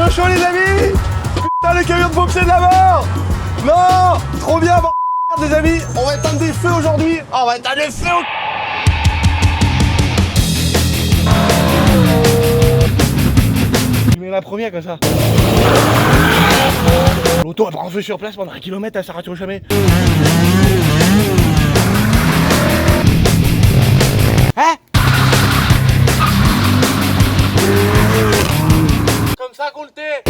chaud les amis. Putain, le camion de pompe c'est de la mort. Non, trop bien, des amis. On va éteindre des feux aujourd'hui. Oh, on va éteindre les feux. Je mets la première comme ça. L'auto va prendre feu sur place pendant 1 kilomètre, elle s'arrête jamais. Hein? Comme ça qu'on le tait.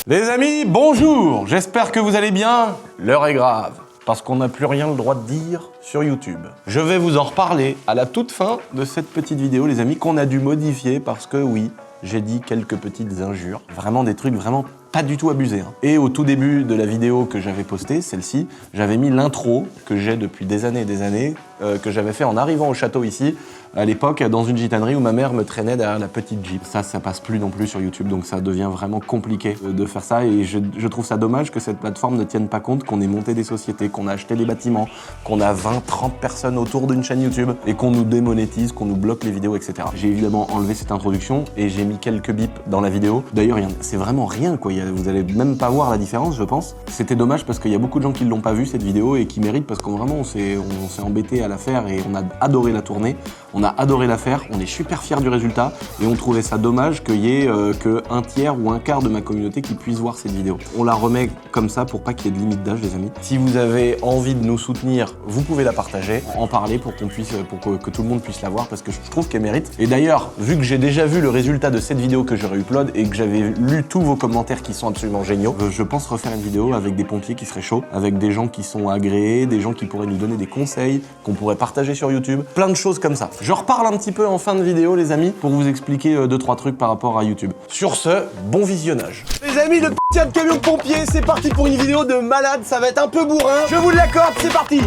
Les amis, bonjour. J'espère que vous allez bien. L'heure est grave, parce qu'on n'a plus rien le droit de dire sur YouTube. Je vais vous en reparler à la toute fin de cette petite vidéo, les amis, qu'on a dû modifier parce que oui, j'ai dit quelques petites injures. Vraiment des trucs vraiment pas du tout abusés. Hein. Et au tout début de la vidéo que j'avais postée, celle-ci, j'avais mis l'intro que j'ai depuis des années et des années, que j'avais fait en arrivant au château ici, à l'époque, dans une gitanerie où ma mère me traînait derrière la petite Jeep. Ça passe plus non plus sur YouTube, donc ça devient vraiment compliqué de faire ça. Et je trouve ça dommage que cette plateforme ne tienne pas compte qu'on ait monté des sociétés, qu'on a acheté des bâtiments, qu'on a 20-30 personnes autour d'une chaîne YouTube et qu'on nous démonétise, qu'on nous bloque les vidéos, etc. J'ai évidemment enlevé cette introduction et j'ai mis quelques bips dans la vidéo. D'ailleurs, c'est vraiment rien, quoi. Vous allez même pas voir la différence, je pense. C'était dommage parce qu'il y a beaucoup de gens qui l'ont pas vu, cette vidéo, et qui méritent parce qu'on vraiment, on s'est embêté à la faire et on a adoré la tourner. On a adoré la faire, on est super fiers du résultat et on trouvait ça dommage qu'il y ait qu'un tiers ou un quart de ma communauté qui puisse voir cette vidéo. On la remet comme ça pour pas qu'il y ait de limite d'âge, les amis. Si vous avez envie de nous soutenir, vous pouvez la partager, en parler pour qu'on puisse, que tout le monde puisse la voir parce que je trouve qu'elle mérite. Et d'ailleurs, vu que j'ai déjà vu le résultat de cette vidéo que j'aurais upload et que j'avais lu tous vos commentaires qui sont absolument géniaux, je pense refaire une vidéo avec des pompiers qui seraient chauds, avec des gens qui sont agréés, des gens qui pourraient nous donner des conseils, qu'on pourrait partager sur YouTube, plein de choses comme ça. Je reparle un petit peu en fin de vidéo, les amis, pour vous expliquer 2-3 trucs par rapport à YouTube. Sur ce, bon visionnage. Les amis, le putain de camion de pompier, c'est parti pour une vidéo de malade, ça va être un peu bourrin. Je vous l'accorde, c'est parti.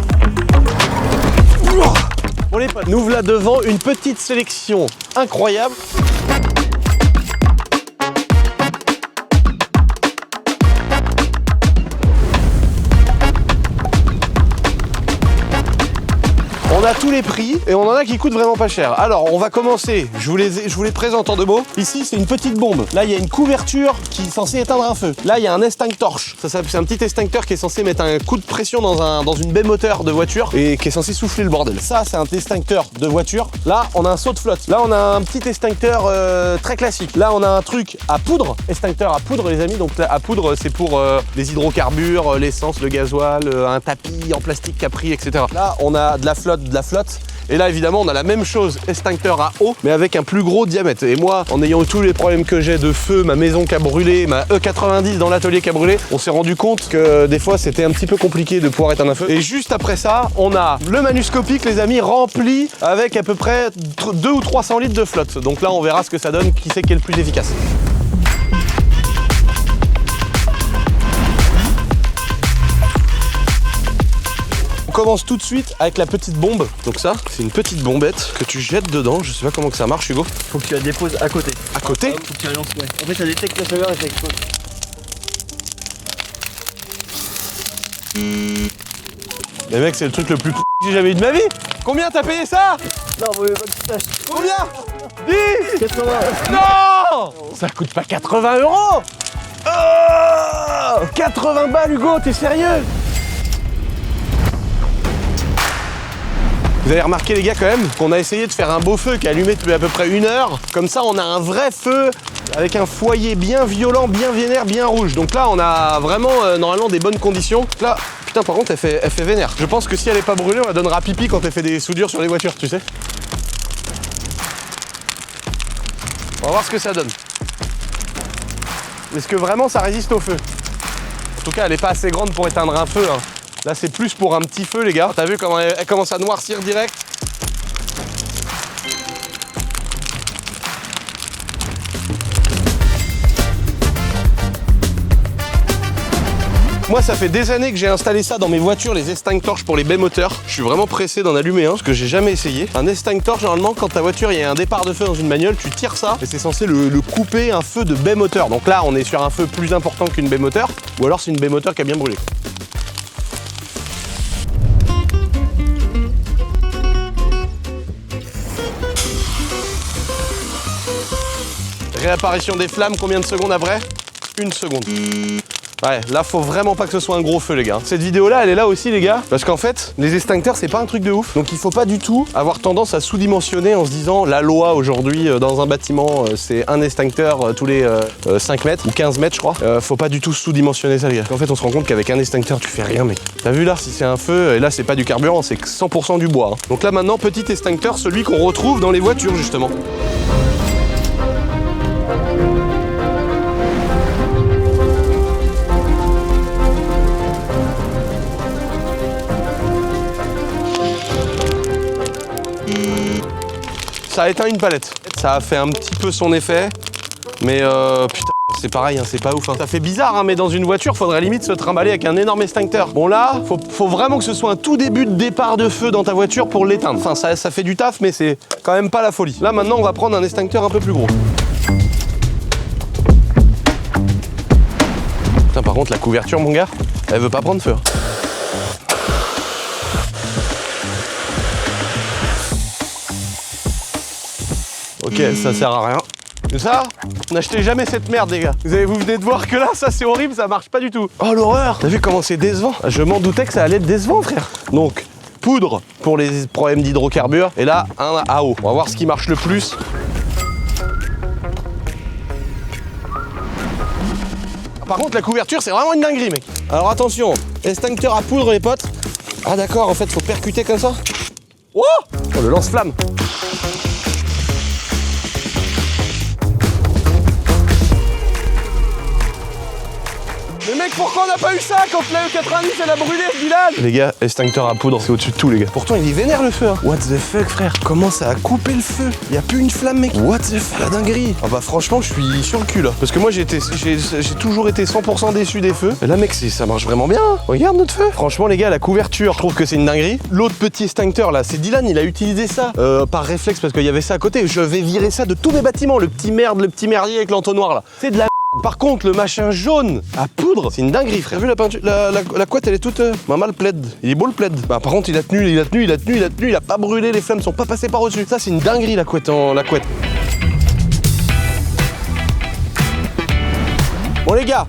Bon les potes, nous voilà devant une petite sélection incroyable. On a tous les prix et on en a qui coûtent vraiment pas cher. Alors on va commencer, je vous les présente en 2 mots. Ici c'est une petite bombe. Là il y a une couverture qui est censée éteindre un feu. Là il y a un extinctorche. Ça c'est un petit extincteur qui est censé mettre un coup de pression dans une baie moteur de voiture et qui est censé souffler le bordel. Ça c'est un extincteur de voiture. Là on a un seau de flotte. Là on a un petit extincteur très classique. Là on a un truc à poudre, extincteur à poudre les amis. Donc à poudre c'est pour les hydrocarbures, l'essence, le gasoil, un tapis en plastique Capri, etc. Là on a de la flotte. Et là évidemment on a la même chose, extincteur à eau mais avec un plus gros diamètre. Et moi en ayant tous les problèmes que j'ai de feu, ma maison qui a brûlé, ma E90 dans l'atelier qui a brûlé, on s'est rendu compte que des fois c'était un petit peu compliqué de pouvoir éteindre un feu. Et juste après ça on a le manuscopique les amis rempli avec à peu près 200 ou 300 litres de flotte. Donc là on verra ce que ça donne, qui c'est qui est le plus efficace. On commence tout de suite avec la petite bombe. Donc ça, c'est une petite bombette que tu jettes dedans. Je sais pas comment que ça marche, Hugo. Faut que tu la déposes à côté. À côté? Faut que tu la lances, ouais. En fait, ça détecte la chaleur et ça explose. Les mecs, c'est le truc le plus que j'ai jamais eu de ma vie. Combien t'as payé ça? Non, vous voulez pas que tu saches. Combien? 10? 80. Non! Ça coûte pas 80 €. 80 balles, Hugo, t'es sérieux? Vous avez remarqué les gars quand même qu'on a essayé de faire un beau feu qui a allumé depuis à peu près 1 heure. Comme ça on a un vrai feu avec un foyer bien violent, bien vénère, bien rouge. Donc là on a vraiment normalement des bonnes conditions. Là, putain par contre elle fait vénère. Je pense que si elle est pas brûlée on la donnera pipi quand elle fait des soudures sur les voitures, tu sais. On va voir ce que ça donne. Est-ce que vraiment ça résiste au feu? En tout cas elle est pas assez grande pour éteindre un feu hein. Là c'est plus pour un petit feu les gars. T'as vu comment elle commence à noircir direct? Moi ça fait des années que j'ai installé ça dans mes voitures, les extinctorches pour les baies moteurs. Je suis vraiment pressé d'en allumer un parce que j'ai jamais essayé. Un extinctorche normalement quand ta voiture il y a un départ de feu dans une bagnole, tu tires ça et c'est censé le couper un feu de baie moteur. Donc là on est sur un feu plus important qu'une baie moteur ou alors c'est une baie moteur qui a bien brûlé. Réapparition des flammes, combien de secondes après? 1 seconde. Ouais, là faut vraiment pas que ce soit un gros feu les gars. Cette vidéo là elle est là aussi les gars, parce qu'en fait les extincteurs c'est pas un truc de ouf. Donc il faut pas du tout avoir tendance à sous-dimensionner en se disant la loi aujourd'hui dans un bâtiment c'est un extincteur tous les 5 mètres ou 15 mètres je crois. Faut pas du tout sous-dimensionner ça les gars. En fait on se rend compte qu'avec un extincteur tu fais rien mec. T'as vu là si c'est un feu et là c'est pas du carburant c'est 100% du bois. Hein. Donc là maintenant petit extincteur, celui qu'on retrouve dans les voitures justement. Ça a éteint une palette. Ça a fait un petit peu son effet, mais putain, c'est pareil, hein, c'est pas ouf. Hein. Ça fait bizarre, hein, mais dans une voiture, faudrait limite se trimballer avec un énorme extincteur. Bon là, faut vraiment que ce soit un tout début de départ de feu dans ta voiture pour l'éteindre. Enfin, ça fait du taf, mais c'est quand même pas la folie. Là, maintenant, on va prendre un extincteur un peu plus gros. Putain, par contre, la couverture, mon gars, elle veut pas prendre feu. Ok, ça sert à rien. Mais ça, n'achetez jamais cette merde, les gars. Vous venez de voir que là, ça c'est horrible, ça marche pas du tout. Oh l'horreur! T'as vu comment c'est décevant? Je m'en doutais que ça allait être décevant, frère. Donc, poudre pour les problèmes d'hydrocarbures. Et là, un AO. On va voir ce qui marche le plus. Par contre, la couverture, c'est vraiment une dinguerie, mec. Alors attention, extincteur à poudre, les potes. Ah d'accord, en fait, faut percuter comme ça. Oh, le lance-flamme. Mais mec, pourquoi on n'a pas eu ça quand la E90 elle a brûlé ce village? Les gars, extincteur à poudre, c'est au-dessus de tout les gars. Pourtant il est vénère le feu hein. What the fuck frère? Comment ça a coupé le feu? Y a plus une flamme mec. What the fuck? La dinguerie. Ah bah franchement je suis sur le cul là. Parce que moi j'ai toujours été 100% déçu des feux. Et là mec ça marche vraiment bien hein. Regarde notre feu. Franchement les gars la couverture, je trouve que c'est une dinguerie. L'autre petit extincteur là, c'est Dylan, il a utilisé ça par réflexe parce qu'il y avait ça à côté. Je vais virer ça de tous mes bâtiments. Le petit merdier avec l'entonnoir là. C'est de la. Par contre, le machin jaune à poudre, c'est une dinguerie, frère. T'as vu la peinture, la couette, elle est toute mal plaid. Il est beau le plaid. Bah, par contre, il a tenu, il a pas brûlé, les flammes sont pas passées par au-dessus. Ça, c'est une dinguerie, la couette. Bon, les gars,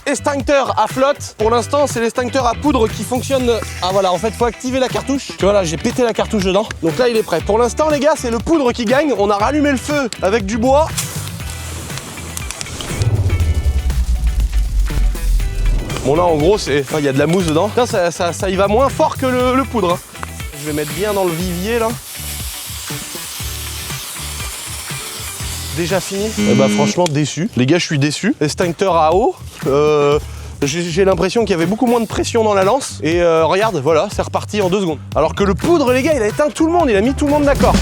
extincteur à flotte. Pour l'instant, c'est l'extincteur à poudre qui fonctionne. Ah, voilà, en fait, faut activer la cartouche. Tu vois, là, j'ai pété la cartouche dedans. Donc là, il est prêt. Pour l'instant, les gars, c'est le poudre qui gagne. On a rallumé le feu avec du bois. Bon là en gros c'est, il y a de la mousse dedans. Ça y va moins fort que le poudre. Hein. Je vais mettre bien dans le vivier là. Déjà fini. Eh bah franchement déçu. Les gars je suis déçu. Extincteur à eau. J'ai l'impression qu'il y avait beaucoup moins de pression dans la lance. Et regarde, voilà, c'est reparti en 2 secondes. Alors que le poudre les gars il a éteint tout le monde, il a mis tout le monde d'accord.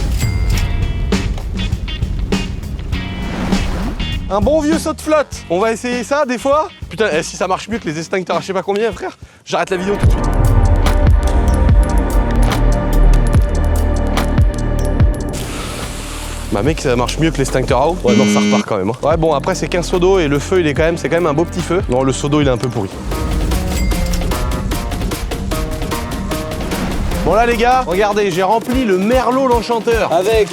Un bon vieux saut de flotte. On va essayer ça des fois. Putain, si ça marche mieux que les extincteurs à je sais pas combien, frère, j'arrête la vidéo tout de suite. Bah mec, ça marche mieux que l'extincteur à eau. Ouais, non, ça repart quand même. Hein. Ouais, bon, après c'est 15 seaux d'eau et le feu, c'est quand même un beau petit feu. Non, le seau d'eau, il est un peu pourri. Bon là les gars, regardez, j'ai rempli le Merlot l'Enchanteur avec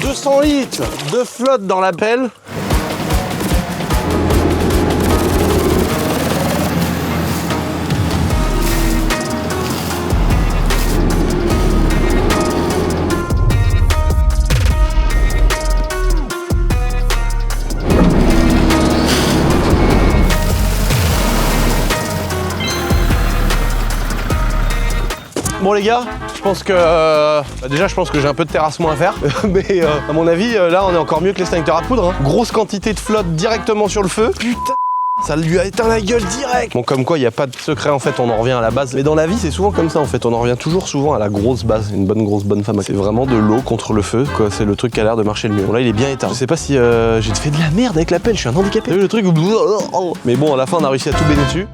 200 litres de flotte dans la pelle. Bon les gars, je pense que déjà je pense que j'ai un peu de terrassement à faire, mais à mon avis là on est encore mieux que l'extincteur à poudre. Hein. Grosse quantité de flotte directement sur le feu. Putain, ça lui a éteint la gueule direct. Bon comme quoi il n'y a pas de secret en fait, on en revient à la base. Mais dans la vie c'est souvent comme ça en fait, on en revient toujours souvent à la grosse base, une bonne femme. C'est vraiment de l'eau contre le feu, quoi. C'est le truc qui a l'air de marcher le mieux. Bon là il est bien éteint. Je sais pas si j'ai fait de la merde avec la pelle, je suis un handicapé. T'as vu le truc? Mais bon à la fin on a réussi à tout baigner dessus.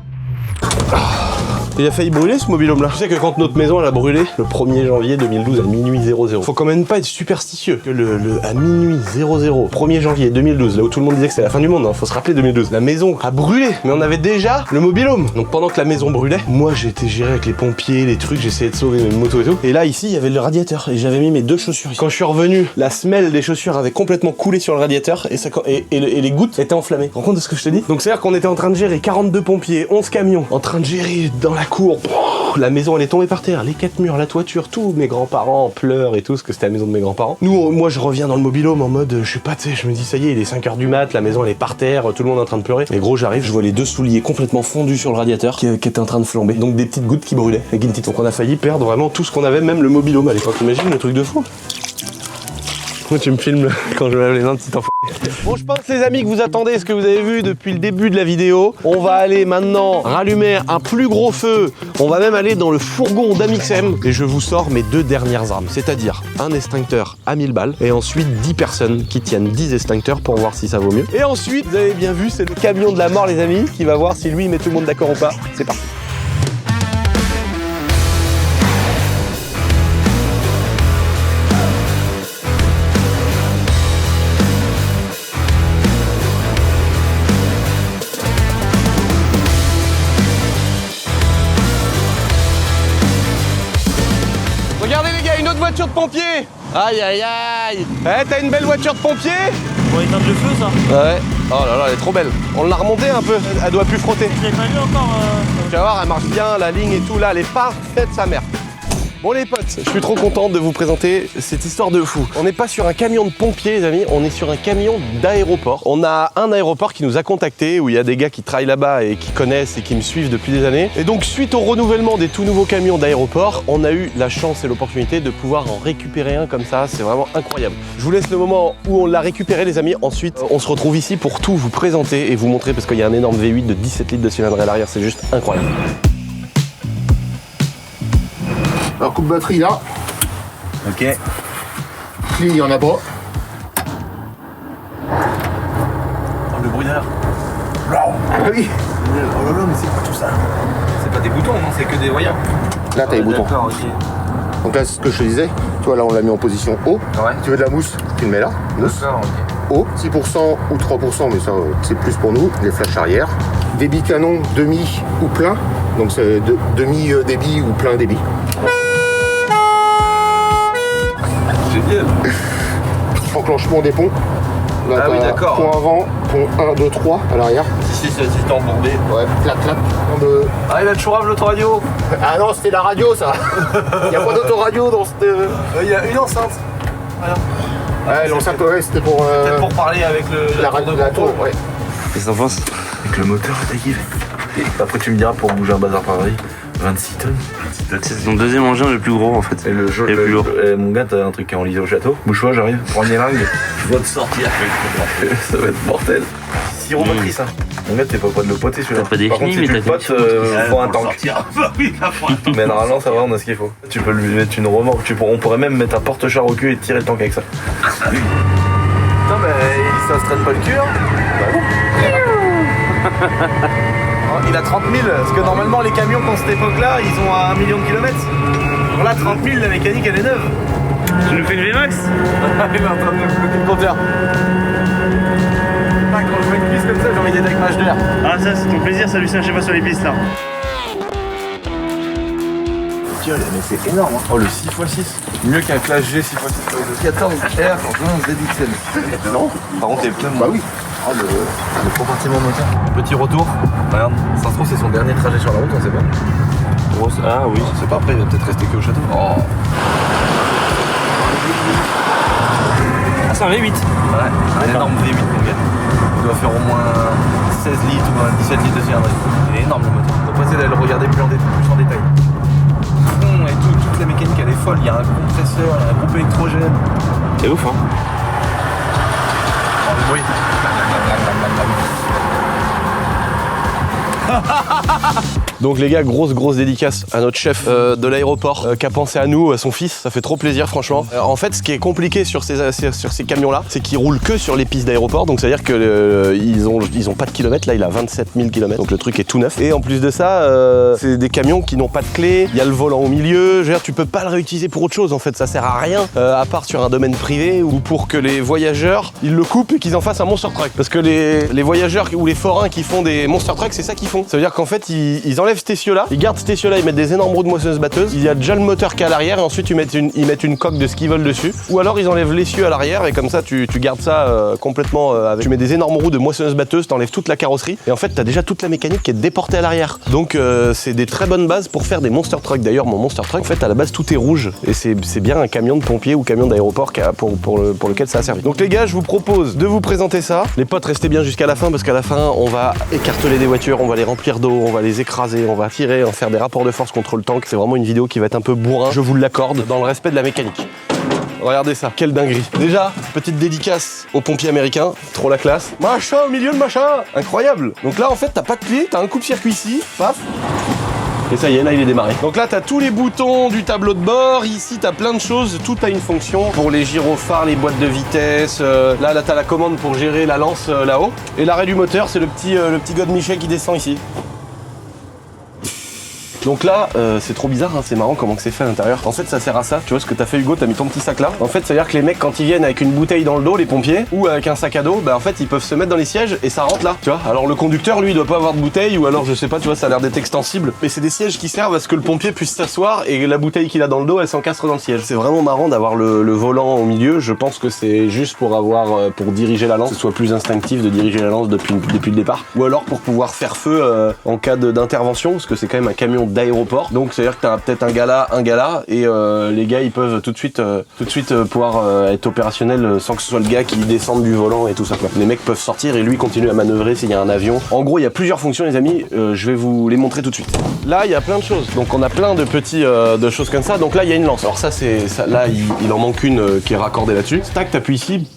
Il a failli brûler ce mobil-home là. Tu sais que quand notre maison elle a brûlé le 1er janvier 2012 à minuit 00. Faut quand même pas être superstitieux. Que à minuit 00, 1er janvier 2012, là où tout le monde disait que c'était la fin du monde, hein, faut se rappeler 2012. La maison a brûlé, mais on avait déjà le mobil-home. Donc pendant que la maison brûlait, moi j'ai été géré avec les pompiers, les trucs, j'essayais de sauver mes motos et tout. Et là ici il y avait le radiateur et j'avais mis mes 2 chaussures ici. Quand je suis revenu, la semelle des chaussures avait complètement coulé sur le radiateur et les gouttes étaient enflammées. Tu te rends compte de ce que je te dis? Donc c'est à dire qu'on était en train de gérer 42 pompiers, 11 camions, en train de gérer dans la cour. La maison elle est tombée par terre, les 4 murs, la toiture, tout. Mes grands-parents pleurent et tout, parce que c'était la maison de mes grands-parents. Moi je reviens dans le mobil-home en mode, je sais pas, tu sais, je me dis ça y est, il est 5h du mat, la maison elle est par terre, tout le monde est en train de pleurer. Et gros, j'arrive, je vois les 2 souliers complètement fondus sur le radiateur qui était en train de flamber. Donc des petites gouttes qui brûlaient avec une petite. Donc on a failli perdre vraiment tout ce qu'on avait, même le mobil-home à l'époque. Imagine le truc de fou. Moi tu me filmes quand je me lave les mains, petit enfant. Bon, je pense les amis que vous attendez ce que vous avez vu depuis le début de la vidéo. On va aller maintenant rallumer un plus gros feu. On va même aller dans le fourgon d'Amixem et je vous sors mes 2 dernières armes. C'est-à-dire un extincteur à 1000 balles et ensuite 10 personnes qui tiennent 10 extincteurs pour voir si ça vaut mieux. Et ensuite, vous avez bien vu, c'est le camion de la mort les amis qui va voir si lui met tout le monde d'accord ou pas. C'est parti. Regardez les gars, une autre voiture de pompier. Aïe aïe aïe. Eh, t'as une belle voiture de pompier? Pour éteindre le feu, ça. Ouais. Oh là là, elle est trop belle. On l'a remontée un peu, elle doit plus frotter. Je l'ai pas vu encore. Tu vas voir, elle marche bien, la ligne et tout là, elle est parfaite sa mère. Bon les potes, je suis trop content de vous présenter cette histoire de fou. On n'est pas sur un camion de pompiers les amis, on est sur un camion d'aéroport. On a un aéroport qui nous a contactés, où il y a des gars qui travaillent là-bas et qui connaissent et qui me suivent depuis des années. Et donc suite au renouvellement des tout nouveaux camions d'aéroport, on a eu la chance et l'opportunité de pouvoir en récupérer un comme ça, c'est vraiment incroyable. Je vous laisse le moment où on l'a récupéré les amis, ensuite on se retrouve ici pour tout vous présenter et vous montrer parce qu'il y a un énorme V8 de 17 litres de cylindre à l'arrière, c'est juste incroyable. Alors coupe batterie là. Ok. Clé, il y en a pas. Oh, le bruit d'air. Ah oui. Oh là là, mais c'est quoi tout ça? C'est pas des boutons, non? C'est que des wires. Là t'as les boutons. D'accord, ok. Donc là c'est ce que je te disais. Tu vois là on l'a mis en position haut. Ouais. Tu veux de la mousse, tu le mets là. Mousse. D'accord, ok. Haut, 6% ou 3%, mais ça c'est plus pour nous. Les flashs arrière. Débit canon, demi ou plein. Donc c'est demi débit ou plein débit. Génial. Enclenchement des ponts. Là, Ah oui, t'as d'accord. Pont avant, pont 1, 2, 3 à l'arrière. Si t'es embourbé. Ouais, clac, clac. Pont de... Ah, il a toujours l'autre radio. Ah non, c'était la radio ça. Il n'y a pas d'autoradio dans cette... Il y a une enceinte. Voilà. Ouais, l'enceinte ouais, c'était pour... Peut-être pour parler avec la radio de la tour, ouais. Qu'est-ce que t'en penses? Avec le moteur à ta kiff. Et après tu me diras pour bouger un bazar pareil, 26 tonnes. C'est ton deuxième engin le plus gros en fait. Et le jeu, Et le plus lourd. mon gars, t'as un truc qui est enlisé au château. Bouge-toi, j'arrive. Prends les lingues. Je dois te sortir. Ça va être mortel. Sirop motrice, hein. Mon gars, t'es pas de le poter celui-là. T'as pas des Par contre, chenilles, si tu mais le t'as potes, des faut un tank. Mais normalement, ça va, on a ce qu'il faut. Tu peux lui mettre une remorque. On pourrait même mettre un porte-char au cul et tirer le tank avec ça. Putain, mais ça se traîne pas le cul, hein. Il a 30 000, parce que normalement les camions dans cette époque-là, ils ont 1 million de kilomètres. Alors là, 30 000, la mécanique elle est neuve. Tu nous fais une VMAX? Il est en train de me bloquer le compteur. Quand je vois une piste comme ça, j'ai envie d'être avec ma HDR. Ah ça c'est ton plaisir, ça Lucien, je sais pas sur les pistes là. Tiens, mais c'est énorme. Hein. Oh, le 6x6. Mieux qu'un Clash G 6x6. Le 14 R en ZXL. Non. Par contre, les pneus. Bah oui. Oh, le compartiment moteur. Petit retour. Regarde, ça se trouve, c'est son dernier trajet sur la route, on sait pas. Grosse. Ah oui. C'est pas après, il va peut-être rester que au château. Oh. Ah c'est un V8. Ouais, un énorme V8, mon gars. Il doit faire au moins 16 litres ou 17 litres de cylindrée. Il est énorme le moteur. On va essayer d'aller le regarder plus en détail. Et tout, toute la mécanique elle est folle. Il y a un compresseur, il y a un groupe électrogène. C'est ouf hein. Oh, le bruit. Donc les gars, grosse dédicace à notre chef de l'aéroport qui a pensé à nous, à son fils, ça fait trop plaisir franchement. En fait, ce qui est compliqué sur ces camions-là, c'est qu'ils roulent que sur les pistes d'aéroport, donc c'est-à-dire que ils ont pas de kilomètres, là il a 27 000 km, donc le truc est tout neuf. Et en plus de ça, c'est des camions qui n'ont pas de clé, il y a le volant au milieu, je veux dire, tu peux pas le réutiliser pour autre chose en fait, ça sert à rien, à part sur un domaine privé ou pour que les voyageurs, ils le coupent et qu'ils en fassent un monster truck. Parce que les voyageurs ou les forains qui font des monster trucks, c'est ça qu'ils font. Ça veut dire qu'en fait, ils enlèvent cet essieu-là, ils gardent cet essieu-là, ils mettent des énormes roues de moissonneuse-batteuse, il y a déjà le moteur qui est à l'arrière et ensuite ils mettent une coque de ski vol dessus. Ou alors ils enlèvent l'essieu à l'arrière et comme ça tu gardes ça complètement avec... Tu mets des énormes roues de moissonneuse-batteuse, t'enlèves toute la carrosserie et en fait t'as déjà toute la mécanique qui est déportée à l'arrière. Donc c'est des très bonnes bases pour faire des monster trucks. D'ailleurs mon monster truck, en fait à la base tout est rouge et c'est bien un camion de pompier ou camion d'aéroport pour lequel ça a servi. Donc les gars, je vous propose de vous présenter ça. Les potes, restez bien jusqu'à la fin parce qu'à la fin on va écarteler des voitures, on va les remplir d'eau, on va les écraser, on va tirer, en faire des rapports de force contre le tank. C'est vraiment une vidéo qui va être un peu bourrin, je vous l'accorde, dans le respect de la mécanique. Regardez ça, quelle dinguerie. Déjà, petite dédicace aux pompiers américains, trop la classe. Machin au milieu de machin, incroyable. Donc là en fait t'as pas de clé, t'as un coupe-circuit ici, paf. Et ça y est, là il est démarré. Donc là t'as tous les boutons du tableau de bord, ici t'as plein de choses, tout a une fonction pour les gyrophares, les boîtes de vitesse, là t'as la commande pour gérer la lance là-haut. Et l'arrêt du moteur, c'est le petit godemiché qui descend ici. Donc là, c'est trop bizarre, hein, c'est marrant comment c'est fait à l'intérieur. En fait, ça sert à ça. Tu vois ce que t'as fait, Hugo, t'as mis ton petit sac là. En fait, ça veut dire que les mecs, quand ils viennent avec une bouteille dans le dos, les pompiers, ou avec un sac à dos, bah en fait, ils peuvent se mettre dans les sièges et ça rentre là. Tu vois. Alors le conducteur, lui, il doit pas avoir de bouteille, ou alors je sais pas, tu vois, ça a l'air d'être extensible. Mais c'est des sièges qui servent à ce que le pompier puisse s'asseoir et la bouteille qu'il a dans le dos, elle s'encastre dans le siège. C'est vraiment marrant d'avoir le volant au milieu. Je pense que c'est juste pour pour diriger la lance, que ce soit plus instinctif de diriger la lance depuis le départ, ou alors pour pouvoir faire feu en cas d'intervention, parce que c'est quand même un camion d'aéroport. Donc c'est-à-dire que t'as peut-être un gars là, et les gars ils peuvent tout de suite pouvoir être opérationnels sans que ce soit le gars qui descende du volant et tout ça quoi. Les mecs peuvent sortir et lui continue à manœuvrer s'il y a un avion. En gros il y a plusieurs fonctions les amis, je vais vous les montrer tout de suite. Là il y a plein de choses, donc on a plein de petits de choses comme ça. Donc là il y a une lance, alors ça c'est ça, là il en manque une qui est raccordée là-dessus. Tac, t'appuies ici,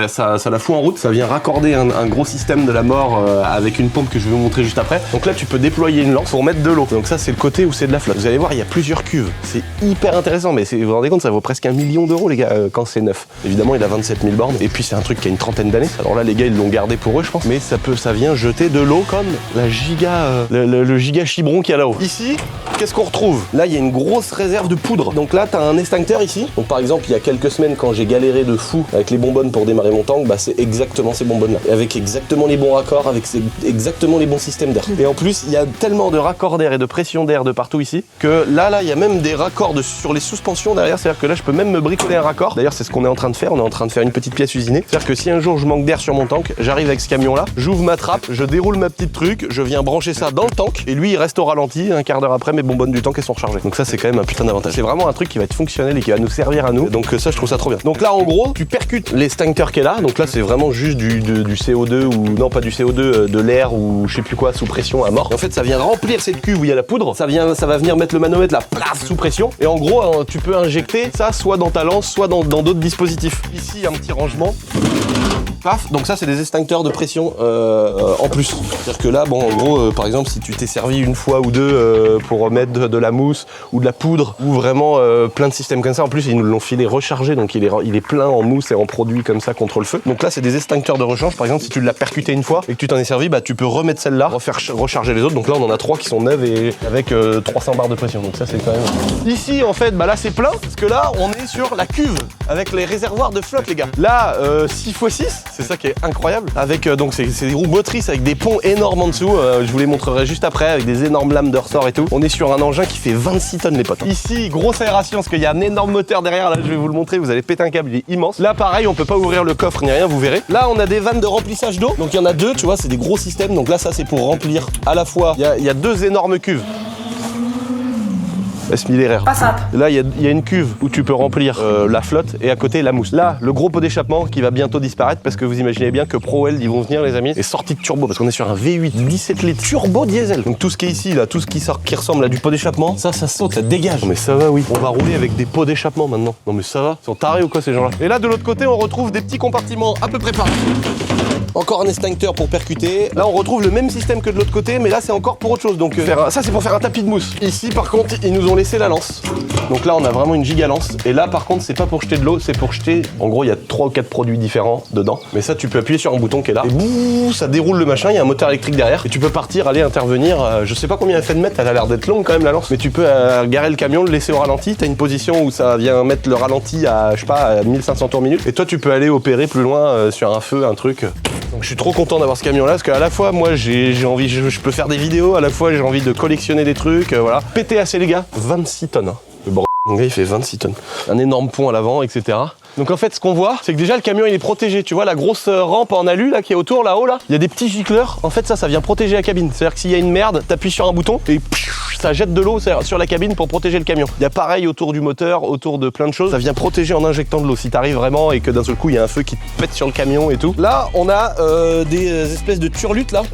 ça la fout en route, ça vient raccorder un gros système de la mort avec une pompe que je vais vous montrer juste après. Donc là tu peux déployer une lance pour mettre de l'eau, donc ça c'est le côté où c'est de la flotte. Vous allez voir, il y a plusieurs cuves. C'est hyper intéressant, mais vous vous rendez compte, ça vaut presque 1 million d'euros, les gars, quand c'est neuf. Évidemment, il a 27 000 bornes. Et puis, c'est un truc qui a une trentaine d'années. Alors là, les gars, ils l'ont gardé pour eux, je pense. Mais ça vient jeter de l'eau comme la giga, le giga chibron qu'il y a là-haut. Ici, qu'est-ce qu'on retrouve? Là, il y a une grosse réserve de poudre. Donc là, t'as un extincteur ici. Donc par exemple, il y a quelques semaines, quand j'ai galéré de fou avec les bonbonnes pour démarrer mon tank, bah c'est exactement ces bonbonnes-là. Avec exactement les bons raccords, avec exactement les bons systèmes d'air. Et en plus, il y a tellement de raccords d'air et de pression d'air de partout ici que là, il y a même des raccords sur les suspensions derrière. C'est-à-dire que là, je peux même me bricoler un raccord. D'ailleurs, c'est ce qu'on est en train de faire. On est en train de faire une petite pièce usinée. C'est-à-dire que si un jour je manque d'air sur mon tank, j'arrive avec ce camion-là, j'ouvre ma trappe, je déroule ma petite truc, je viens brancher ça dans le tank et lui, il reste au ralenti. Un quart d'heure après, mes bonbonnes du tank elles sont rechargées. Donc ça, c'est quand même un putain d'avantage. C'est vraiment un truc qui va être fonctionnel et qui va nous servir à nous. Donc ça, je trouve ça trop bien. Donc là, en gros, tu percutes l'extincteur qui est là. Donc là, c'est vraiment juste du CO2 ou non, pas du CO2, de l'air ou je sais plus quoi sous pression à mort. Et en fait, ça vient remplir cette cuve où il y a la poudre. Ça va venir mettre le manomètre là, plaf, sous pression. Et en gros, tu peux injecter ça soit dans ta lance, soit dans d'autres dispositifs. Ici, un petit rangement. Paf, donc ça c'est des extincteurs de pression en plus. C'est-à-dire que là, bon, en gros, par exemple, si tu t'es servi une fois ou deux pour mettre de la mousse ou de la poudre ou vraiment plein de systèmes comme ça, en plus ils nous l'ont filé rechargé, donc il est plein en mousse et en produit comme ça contre le feu. Donc là c'est des extincteurs de rechange. Par exemple, si tu l'as percuté une fois et que tu t'en es servi, bah tu peux remettre celle-là, refaire recharger les autres. Donc là on en a 3 qui sont neuves et avec 300 barres de pression. Donc ça c'est quand même. Ici en fait, bah là c'est plein parce que là on est sur la cuve avec les réservoirs de flotte les gars. Là 6x6. C'est ça qui est incroyable. Avec donc c'est des roues motrices avec des ponts énormes en dessous. Je vous les montrerai juste après avec des énormes lames de ressort et tout. On est sur un engin qui fait 26 tonnes les potes. Ici, grosse aération parce qu'il y a un énorme moteur derrière. Là, je vais vous le montrer. Vous allez péter un câble, il est immense. Là, pareil, on peut pas ouvrir le coffre ni rien, vous verrez. Là, on a des vannes de remplissage d'eau. Donc il y en a deux, tu vois, c'est des gros systèmes. Donc là, ça c'est pour remplir à la fois. Il y a deux énormes cuves. S1000RR. Pas simple. Là, il y a une cuve où tu peux remplir la flotte et à côté la mousse. Là, le gros pot d'échappement qui va bientôt disparaître parce que vous imaginez bien que ProWeld, ils vont venir, les amis, est sorti de turbo parce qu'on est sur un V8 17 litres turbo diesel. Donc tout ce qui est ici, là, tout ce qui sort, qui ressemble à du pot d'échappement, ça saute, ça dégage. Non mais ça va, oui. On va rouler avec des pots d'échappement maintenant. Non mais ça va. Ils sont tarés ou quoi ces gens-là? Et là, de l'autre côté, on retrouve des petits compartiments à peu près pareils. Encore un extincteur pour percuter. Là, on retrouve le même système que de l'autre côté, mais là, c'est encore pour autre chose. Donc, ça, c'est pour faire un tapis de mousse. Ici, par contre, ils nous ont laissé la lance. Donc là, on a vraiment une giga lance. Et là, par contre, c'est pas pour jeter de l'eau, c'est pour jeter. En gros, il y a 3 ou 4 produits différents dedans. Mais ça, tu peux appuyer sur un bouton qui est là. Et bouh, ça déroule le machin. Il y a un moteur électrique derrière. Et tu peux partir, aller intervenir. Je sais pas combien elle fait de mètres. Elle a l'air d'être longue quand même, la lance. Mais tu peux garer le camion, le laisser au ralenti. T'as une position où ça vient mettre le ralenti à, je sais pas, à 1500 tours minute. Et toi, tu peux aller opérer plus loin sur un feu, un truc. Donc je suis trop content d'avoir ce camion là parce qu'à la fois moi j'ai envie, je peux faire des vidéos, à la fois j'ai envie de collectionner des trucs, voilà. PTAC les gars, 26 tonnes. Le bordel, mon gars il fait 26 tonnes. Un énorme pont à l'avant, etc. Donc en fait ce qu'on voit, c'est que déjà le camion il est protégé. Tu vois la grosse rampe en alu là qui est autour là-haut là, il y a des petits gicleurs. En fait ça vient protéger la cabine. C'est-à-dire que s'il y a une merde, t'appuies sur un bouton et ça jette de l'eau sur la cabine pour protéger le camion. Il y a pareil autour du moteur, autour de plein de choses. Ça vient protéger en injectant de l'eau. Si t'arrives vraiment et que d'un seul coup il y a un feu qui te pète sur le camion et tout. Là on a des espèces de turlutes là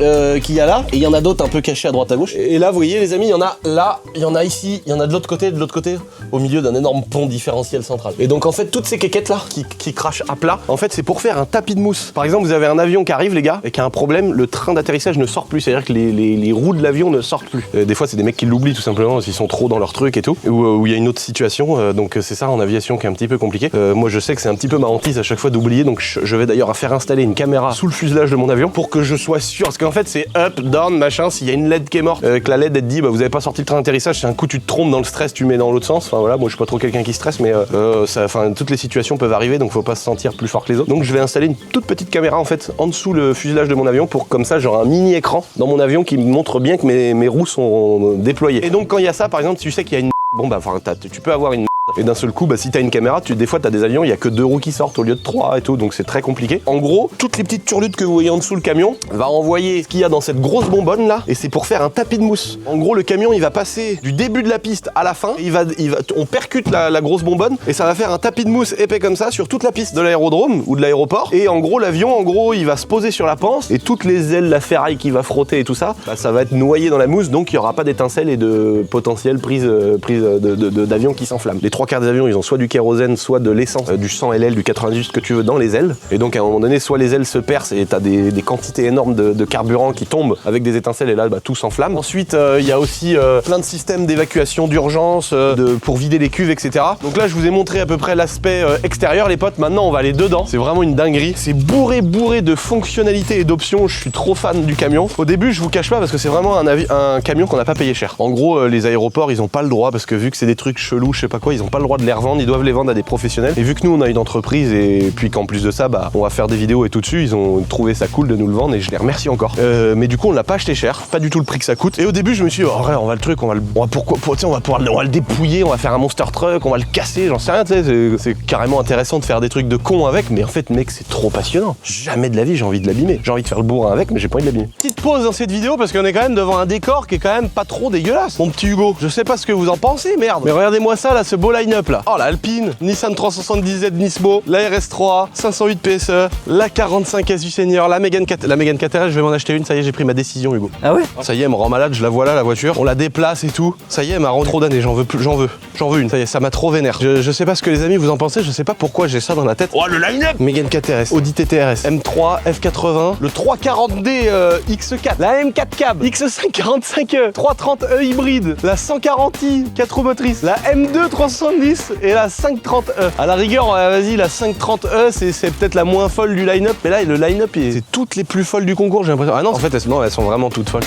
qu'il y a là et il y en a d'autres un peu cachés à droite à gauche. Et là vous voyez les amis, il y en a là, il y en a ici, il y en a de l'autre côté, au milieu d'un énorme pont différentiel central. Et donc en fait toutes ces quéquettes là qui crachent à plat, en fait c'est pour faire un tapis de mousse. Par exemple vous avez un avion qui arrive les gars et qui a un problème, le train d'atterrissage ne sort plus, c'est-à-dire que les roues de l'avion ne sortent plus. Des fois c'est des mecs qui l'oublient tout simplement parce qu'ils sont trop dans leur truc et tout, ou il y a une autre situation, donc c'est ça en aviation qui est un petit peu compliqué. Moi je sais que c'est un petit peu ma hantise à chaque fois d'oublier, donc je vais d'ailleurs faire installer une caméra sous le fuselage de mon avion pour que je sois sûr, parce qu'en fait c'est up, down, machin, s'il y a une LED qui est morte, que la LED elle te dit bah vous avez pas sorti le train d'atterrissage, c'est un coup tu te trompes dans le stress, tu mets dans l'autre sens, enfin voilà, moi je suis pas trop quelqu'un qui stresse, mais toutes les situations peuvent arriver, donc faut pas se sentir plus fort que les autres. Donc je vais installer une toute petite caméra en fait en dessous le fuselage de mon avion pour comme ça j'aurai un mini écran dans mon avion qui me montre bien que mes roues sont déployées. Et donc quand il y a ça par exemple, si tu sais qu'il y a une bon bah enfin tu peux avoir une et d'un seul coup, bah, si t'as une caméra, des fois t'as des avions, il y a que 2 roues qui sortent au lieu de 3 et tout, donc c'est très compliqué. En gros, toutes les petites turlutes que vous voyez en dessous le camion va envoyer ce qu'il y a dans cette grosse bonbonne là, et c'est pour faire un tapis de mousse. En gros, le camion il va passer du début de la piste à la fin, et on percute la grosse bonbonne, et ça va faire un tapis de mousse épais comme ça sur toute la piste de l'aérodrome ou de l'aéroport. Et en gros, l'avion, il va se poser sur la panse, et toutes les ailes, la ferraille qui va frotter et tout ça, bah, ça va être noyé dans la mousse, donc il n'y aura pas d'étincelles et de potentielles prises d'avions qui s'enflamment. Les 3 quarts des avions, ils ont soit du kérosène, soit de l'essence, du 100 LL, du 98, ce que tu veux dans les ailes. Et donc à un moment donné, soit les ailes se percent et t'as des quantités énormes de carburant qui tombent avec des étincelles et là, bah, tout s'enflamme. Ensuite, il y a aussi plein de systèmes d'évacuation d'urgence pour vider les cuves, etc. Donc là, je vous ai montré à peu près l'aspect extérieur, les potes. Maintenant, on va aller dedans. C'est vraiment une dinguerie. C'est bourré de fonctionnalités et d'options. Je suis trop fan du camion. Au début, je vous cache pas parce que c'est vraiment un camion qu'on n'a pas payé cher. En gros, les aéroports, ils ont pas le droit parce que vu que c'est des trucs chelous, je sais pas quoi, ils ont pas le droit de les revendre, ils doivent les vendre à des professionnels. Et vu que nous on a une entreprise et puis qu'en plus de ça, bah on va faire des vidéos et tout dessus, ils ont trouvé ça cool de nous le vendre et je les remercie encore. Mais du coup on l'a pas acheté cher, pas du tout le prix que ça coûte. Et au début je me suis dit, oh, ouais, on va le dépouiller, on va faire un monster truck, on va le casser, j'en sais rien, tu sais, c'est carrément intéressant de faire des trucs de con avec, mais en fait mec c'est trop passionnant. Jamais de la vie j'ai envie de l'abîmer. J'ai envie de faire le bourrin avec, mais j'ai pas envie de l'abîmer. Petite pause dans cette vidéo parce qu'on est quand même devant un décor qui est quand même pas trop dégueulasse. Mon petit Hugo, je sais pas ce que vous en pensez, merde. Mais regardez-moi ça là, ce beau line-up là. Oh la Alpine, Nissan 370Z Nismo, la RS3, 508 PSE, la 45S du Seigneur, la Mégane 4. La Mégane 4RS, je vais m'en acheter une, ça y est, j'ai pris ma décision, Hugo. Ah ouais? Ça y est, elle me rend malade, je la vois là, la voiture. On la déplace et tout. Ça y est, elle m'a rendu trop d'années, j'en veux une. Ça y est, ça m'a trop vénère. Je sais pas ce que les amis vous en pensez, je sais pas pourquoi j'ai ça dans la tête. Oh, le line-up! Mégane 4RS, Audi TTRS, M3, F80, le 340D X4, la M4 Cab, X545E, 330E hybride, la 140i 4 roues motrices, la M2 370 et la 530E. À la rigueur, vas-y, la 530E, c'est peut-être la moins folle du line-up, mais là, le line-up, c'est toutes les plus folles du concours, j'ai l'impression. Ah non, en fait, elles sont vraiment toutes folles.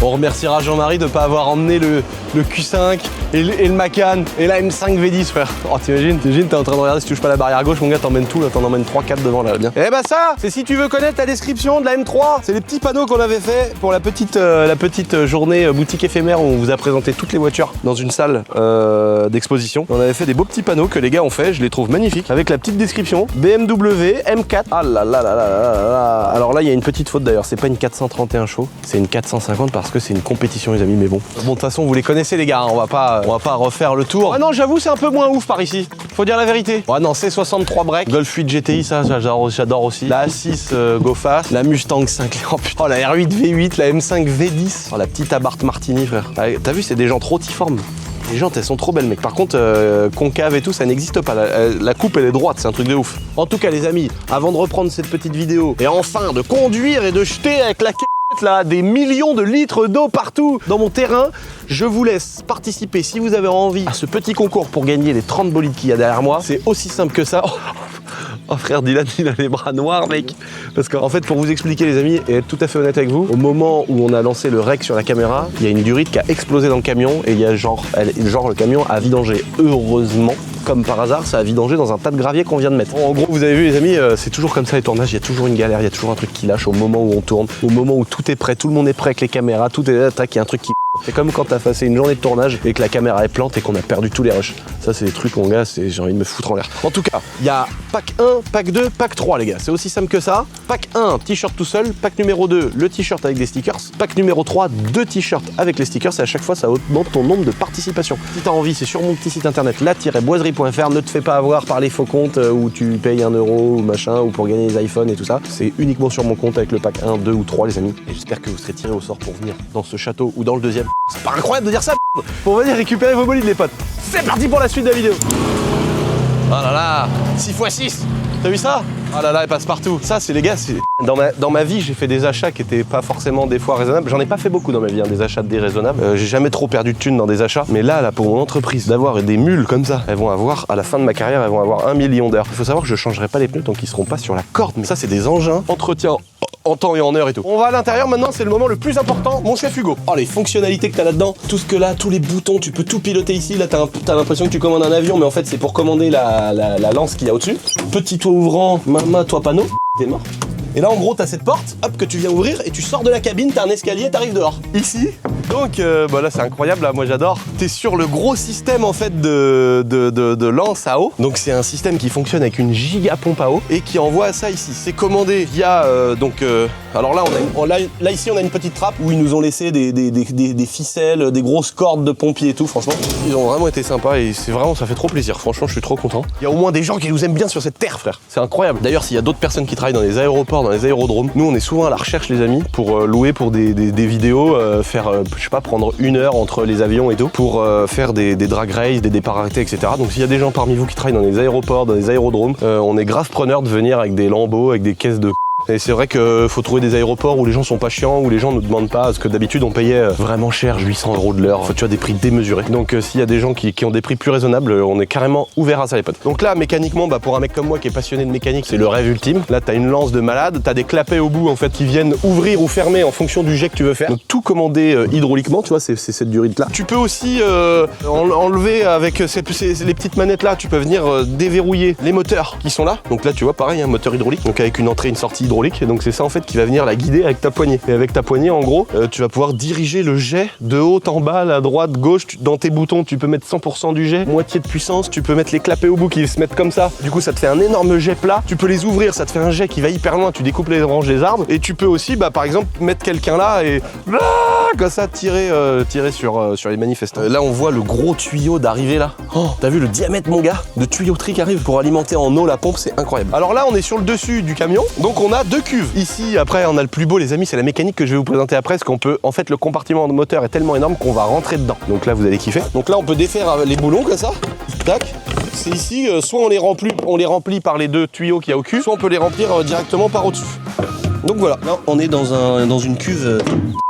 On remerciera Jean-Marie de ne pas avoir emmené le Q5 et le Macan et la M5 V10, frère. Oh, t'imagines, t'es en train de regarder si tu touches pas la barrière gauche, mon gars, t'emmènes tout, là, t'en emmènes 3-4 devant, là, bien. Et bah ça, c'est si tu veux connaître la description de la M3, c'est les petits panneaux qu'on avait fait pour la petite journée boutique éphémère où on vous a présenté toutes les voitures dans une salle d'exposition. On avait fait des beaux petits panneaux que les gars ont fait, je les trouve magnifiques, avec la petite description, BMW M4. Ah là là là là là là. Alors là, il y a une petite faute d'ailleurs, c'est pas une 431 chevaux, c'est une 450 parce que c'est une compétition les amis, mais bon. Bon de toute façon vous les connaissez les gars, hein, on va pas refaire le tour. Ah non j'avoue c'est un peu moins ouf par ici, faut dire la vérité. Ah non C63 break, Golf 8 GTI ça j'adore aussi. La A6 Go Fast, la Mustang 5, oh putain, oh, la R8 V8, la M5 V10, oh la petite Abarth Martini frère. Ah, t'as vu c'est des gens trop difformes. Les jantes elles sont trop belles mec, par contre concave et tout ça n'existe pas, la coupe elle est droite, c'est un truc de ouf. En tout cas les amis, avant de reprendre cette petite vidéo et enfin de conduire et de jeter avec la là des millions de litres d'eau partout dans mon terrain, je vous laisse participer si vous avez envie à ce petit concours pour gagner les 30 bolides qu'il y a derrière moi. C'est aussi simple que ça. Oh frère Dylan, il a les bras noirs mec. Parce qu'en fait pour vous expliquer les amis et être tout à fait honnête avec vous, au moment où on a lancé le rec sur la caméra, il y a une durite qui a explosé dans le camion et il y a genre le camion a vidangé. Heureusement, comme par hasard, ça a vidangé dans un tas de gravier qu'on vient de mettre. En gros, vous avez vu les amis, c'est toujours comme ça les tournages, il y a toujours une galère, il y a toujours un truc qui lâche au moment où on tourne, au moment où tout est prêt, tout le monde est prêt avec les caméras, tout est là, tac, il y a un truc qui... C'est comme quand t'as passé une journée de tournage et que la caméra est plante et qu'on a perdu tous les rushs. Ça c'est des trucs mon gars, j'ai envie de me foutre en l'air. En tout cas, il y a pack 1, pack 2, pack 3 les gars, c'est aussi simple que ça. Pack 1, t-shirt tout seul, pack numéro 2, le t-shirt avec des stickers, pack numéro 3, 2 t-shirts avec les stickers et à chaque fois ça augmente ton nombre de participations. Si t'as envie, c'est sur mon petit site internet la-boiserie.fr, ne te fais pas avoir par les faux comptes où tu payes 1 euro ou machin ou pour gagner les iPhones et tout ça. C'est uniquement sur mon compte avec le pack 1, 2 ou 3 les amis. Et j'espère que vous serez tirés au sort pour venir dans ce château ou dans le deuxième. C'est pas incroyable de dire ça pour venir récupérer vos bolides les potes. C'est parti pour la suite de la vidéo. Oh là là, 6x6. T'as vu ça? Oh là là, elle passe partout. Ça, c'est les gars, c'est... Dans ma vie, j'ai fait des achats qui étaient pas forcément des fois raisonnables. J'en ai pas fait beaucoup dans ma vie, hein, des achats déraisonnables. J'ai jamais trop perdu de thunes dans des achats. Mais là, pour mon entreprise, d'avoir des mules comme ça, elles vont avoir, à la fin de ma carrière, elles vont avoir 1 million d'heures. Il faut savoir que je changerai pas les pneus tant qu'ils seront pas sur la corde. Mais ça, c'est des engins, entretien en temps et en heure et tout. On va à l'intérieur maintenant, c'est le moment le plus important, mon chef Hugo. Oh, les fonctionnalités que t'as là-dedans, tout ce que là, tous les boutons, tu peux tout piloter ici. Là, t'as l'impression que tu commandes un avion, mais en fait, c'est pour commander la lance qu'il y a au-dessus. Petit toit ouvrant, toit panneau, t'es mort. Et là en gros t'as cette porte, hop, que tu viens ouvrir et tu sors de la cabine, t'as un escalier, t'arrives dehors. Ici, donc bah là c'est incroyable, là, moi j'adore. T'es sur le gros système en fait de lance à eau. Donc c'est un système qui fonctionne avec une giga pompe à eau et qui envoie ça ici. C'est commandé via alors là là ici on a une petite trappe où ils nous ont laissé des ficelles, des grosses cordes de pompiers et tout. Franchement ils ont vraiment été sympas et c'est vraiment, ça fait trop plaisir. Franchement je suis trop content. Il y a au moins des gens qui nous aiment bien sur cette terre frère. C'est incroyable. D'ailleurs s'il y a d'autres personnes qui travaillent dans les aéroports, dans les aérodromes, nous on est souvent à la recherche les amis pour louer pour des vidéos, faire je sais pas, prendre 1 heure entre les avions et tout pour faire des drag races, des départs arrêtés, etc. Donc s'il y a des gens parmi vous qui travaillent dans les aéroports, dans les aérodromes, on est grave preneurs de venir avec des lambeaux, avec des caisses de... Et c'est vrai qu'il faut trouver des aéroports où les gens sont pas chiants, où les gens ne demandent pas, parce que d'habitude on payait vraiment cher, 800 € de l'heure, tu as des prix démesurés. Donc s'il y a des gens qui ont des prix plus raisonnables, on est carrément ouvert à ça les potes. Donc là mécaniquement, bah, pour un mec comme moi qui est passionné de mécanique, c'est le rêve ultime. Là t'as une lance de malade, t'as des clapets au bout en fait qui viennent ouvrir ou fermer en fonction du jet que tu veux faire. Donc tout commandé hydrauliquement, tu vois, c'est cette durite là. Tu peux aussi enlever avec les petites manettes là, tu peux venir déverrouiller les moteurs qui sont là. Donc là tu vois pareil, un moteur hydraulique, donc avec une entrée, une sortie hydraulique. Et donc c'est ça en fait qui va venir la guider avec ta poignée. Et avec ta poignée en gros, tu vas pouvoir diriger le jet de haut en bas, à droite, gauche. Dans tes boutons, tu peux mettre 100% du jet, moitié de puissance. Tu peux mettre les clapets au bout qui se mettent comme ça. Du coup ça te fait un énorme jet plat. Tu peux les ouvrir, ça te fait un jet qui va hyper loin. Tu découpes les branches des arbres. Et tu peux aussi, bah, par exemple, mettre quelqu'un là et comme ça tirer sur les manifestants. Là on voit le gros tuyau d'arrivée là. Oh, t'as vu le diamètre mon gars de tuyauterie qui arrive pour alimenter en eau la pompe, c'est incroyable. Alors là on est sur le dessus du camion, donc on a 2 cuves. Ici après on a le plus beau les amis, c'est la mécanique que je vais vous présenter après, parce qu'on peut, en fait le compartiment de moteur est tellement énorme qu'on va rentrer dedans. Donc là vous allez kiffer. Donc là on peut défaire les boulons comme ça, tac. C'est ici, soit on les remplit par les 2 tuyaux qu'il y a au cul, soit on peut les remplir directement par au-dessus. Donc voilà, là on est dans une cuve,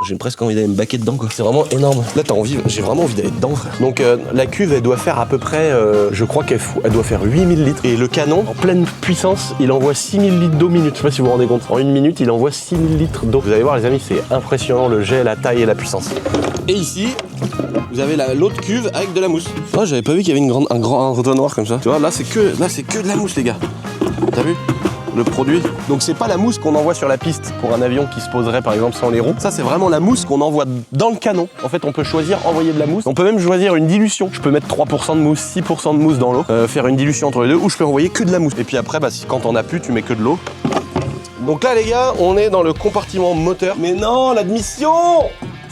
j'ai presque envie d'aller me baquer dedans quoi. C'est vraiment énorme. Là t'as envie, j'ai vraiment envie d'aller dedans frère. Donc la cuve elle doit faire à peu près, je crois qu'elle doit faire 8000 litres. Et le canon, en pleine puissance, il envoie 6000 litres d'eau minute. Je sais pas si vous vous rendez compte. En 1 minute, il envoie 6000 litres d'eau. Vous allez voir les amis, c'est impressionnant le jet, la taille et la puissance. Et ici, vous avez l'autre cuve avec de la mousse. Oh, j'avais pas vu qu'il y avait un grand entonnoir comme ça. Tu vois, là c'est que de la mousse les gars. T'as vu le produit? Donc c'est pas la mousse qu'on envoie sur la piste pour un avion qui se poserait par exemple sans les roues. Ça c'est vraiment la mousse qu'on envoie dans le canon. En fait on peut choisir envoyer de la mousse. On peut même choisir une dilution. Je peux mettre 3% de mousse, 6% de mousse dans l'eau, faire une dilution entre les deux, ou je peux envoyer que de la mousse. Et puis après bah, quand on a plus, tu mets que de l'eau. Donc là les gars, on est dans le compartiment moteur. Mais non, l'admission!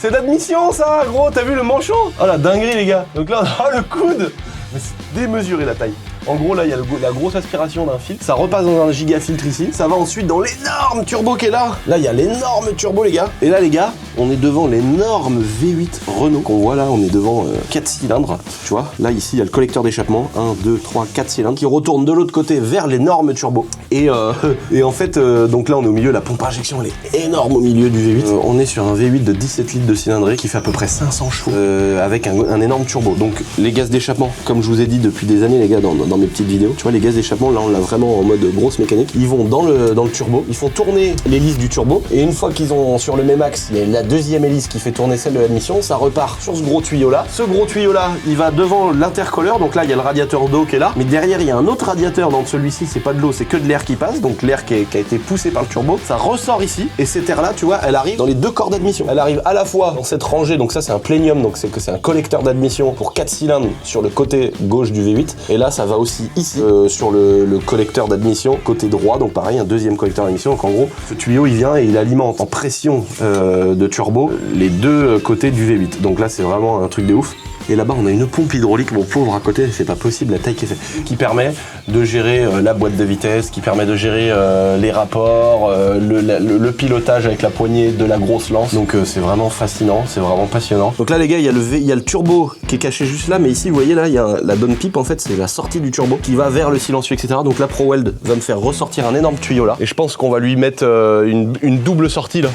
C'est d'admission ça, gros, t'as vu le manchon? Oh la dinguerie les gars. Donc là, oh le coude. Mais c'est démesuré la taille. En gros, là, il y a la grosse aspiration d'un filtre. Ça repasse dans un gigafiltre ici. Ça va ensuite dans l'énorme turbo qui est là. Là, il y a l'énorme turbo, les gars. Et là, les gars, on est devant l'énorme V8 Renault qu'on voit là. On est devant 4 cylindres. Tu vois, là, ici, il y a le collecteur d'échappement. 1, 2, 3, 4 cylindres qui retournent de l'autre côté vers l'énorme turbo. Et en fait, donc là, on est au milieu. La pompe à injection, elle est énorme au milieu du V8. On est sur un V8 de 17 litres de cylindrée qui fait à peu près 500 chevaux avec un énorme turbo. Donc, les gaz d'échappement, comme je vous ai dit depuis des années, les gars, dans mes petites vidéos, tu vois, les gaz d'échappement, là, on l'a vraiment en mode grosse mécanique. Ils vont dans le turbo, ils font tourner l'hélice du turbo, et une fois qu'ils ont sur le même axe, il y a la deuxième hélice qui fait tourner celle de l'admission, ça repart sur ce gros tuyau là. Ce gros tuyau là, il va devant l'intercolleur, donc là, il y a le radiateur d'eau qui est là, mais derrière, il y a un autre radiateur dans celui-ci, c'est pas de l'eau, c'est que de l'air qui passe, donc l'air qui a été poussé par le turbo, ça ressort ici, et cette air là, tu vois, elle arrive dans les deux corps d'admission. Elle arrive à la fois dans cette rangée, donc ça, c'est un plénium, donc c'est un collecteur d'admission pour 4 cylindres sur le côté gauche du V8, et là, ça va aussi ici, sur le collecteur d'admission côté droit, donc pareil, un deuxième collecteur d'admission. Donc en gros, ce tuyau il vient et il alimente en pression de turbo les deux côtés du V8. Donc là, c'est vraiment un truc de ouf. Et là-bas, on a une pompe hydraulique, mon pauvre à côté, c'est pas possible la taille qui est faite, qui permet de gérer la boîte de vitesse, qui permet de gérer les rapports, le pilotage avec la poignée de la grosse lance. Donc c'est vraiment fascinant, c'est vraiment passionnant. Donc là, les gars, il y a le turbo qui est caché juste là, mais ici, vous voyez là, il y a la donne pipe, en fait, c'est la sortie du turbo qui va vers le silencieux, etc. Donc là, ProWeld va me faire ressortir un énorme tuyau là, et je pense qu'on va lui mettre une double sortie là,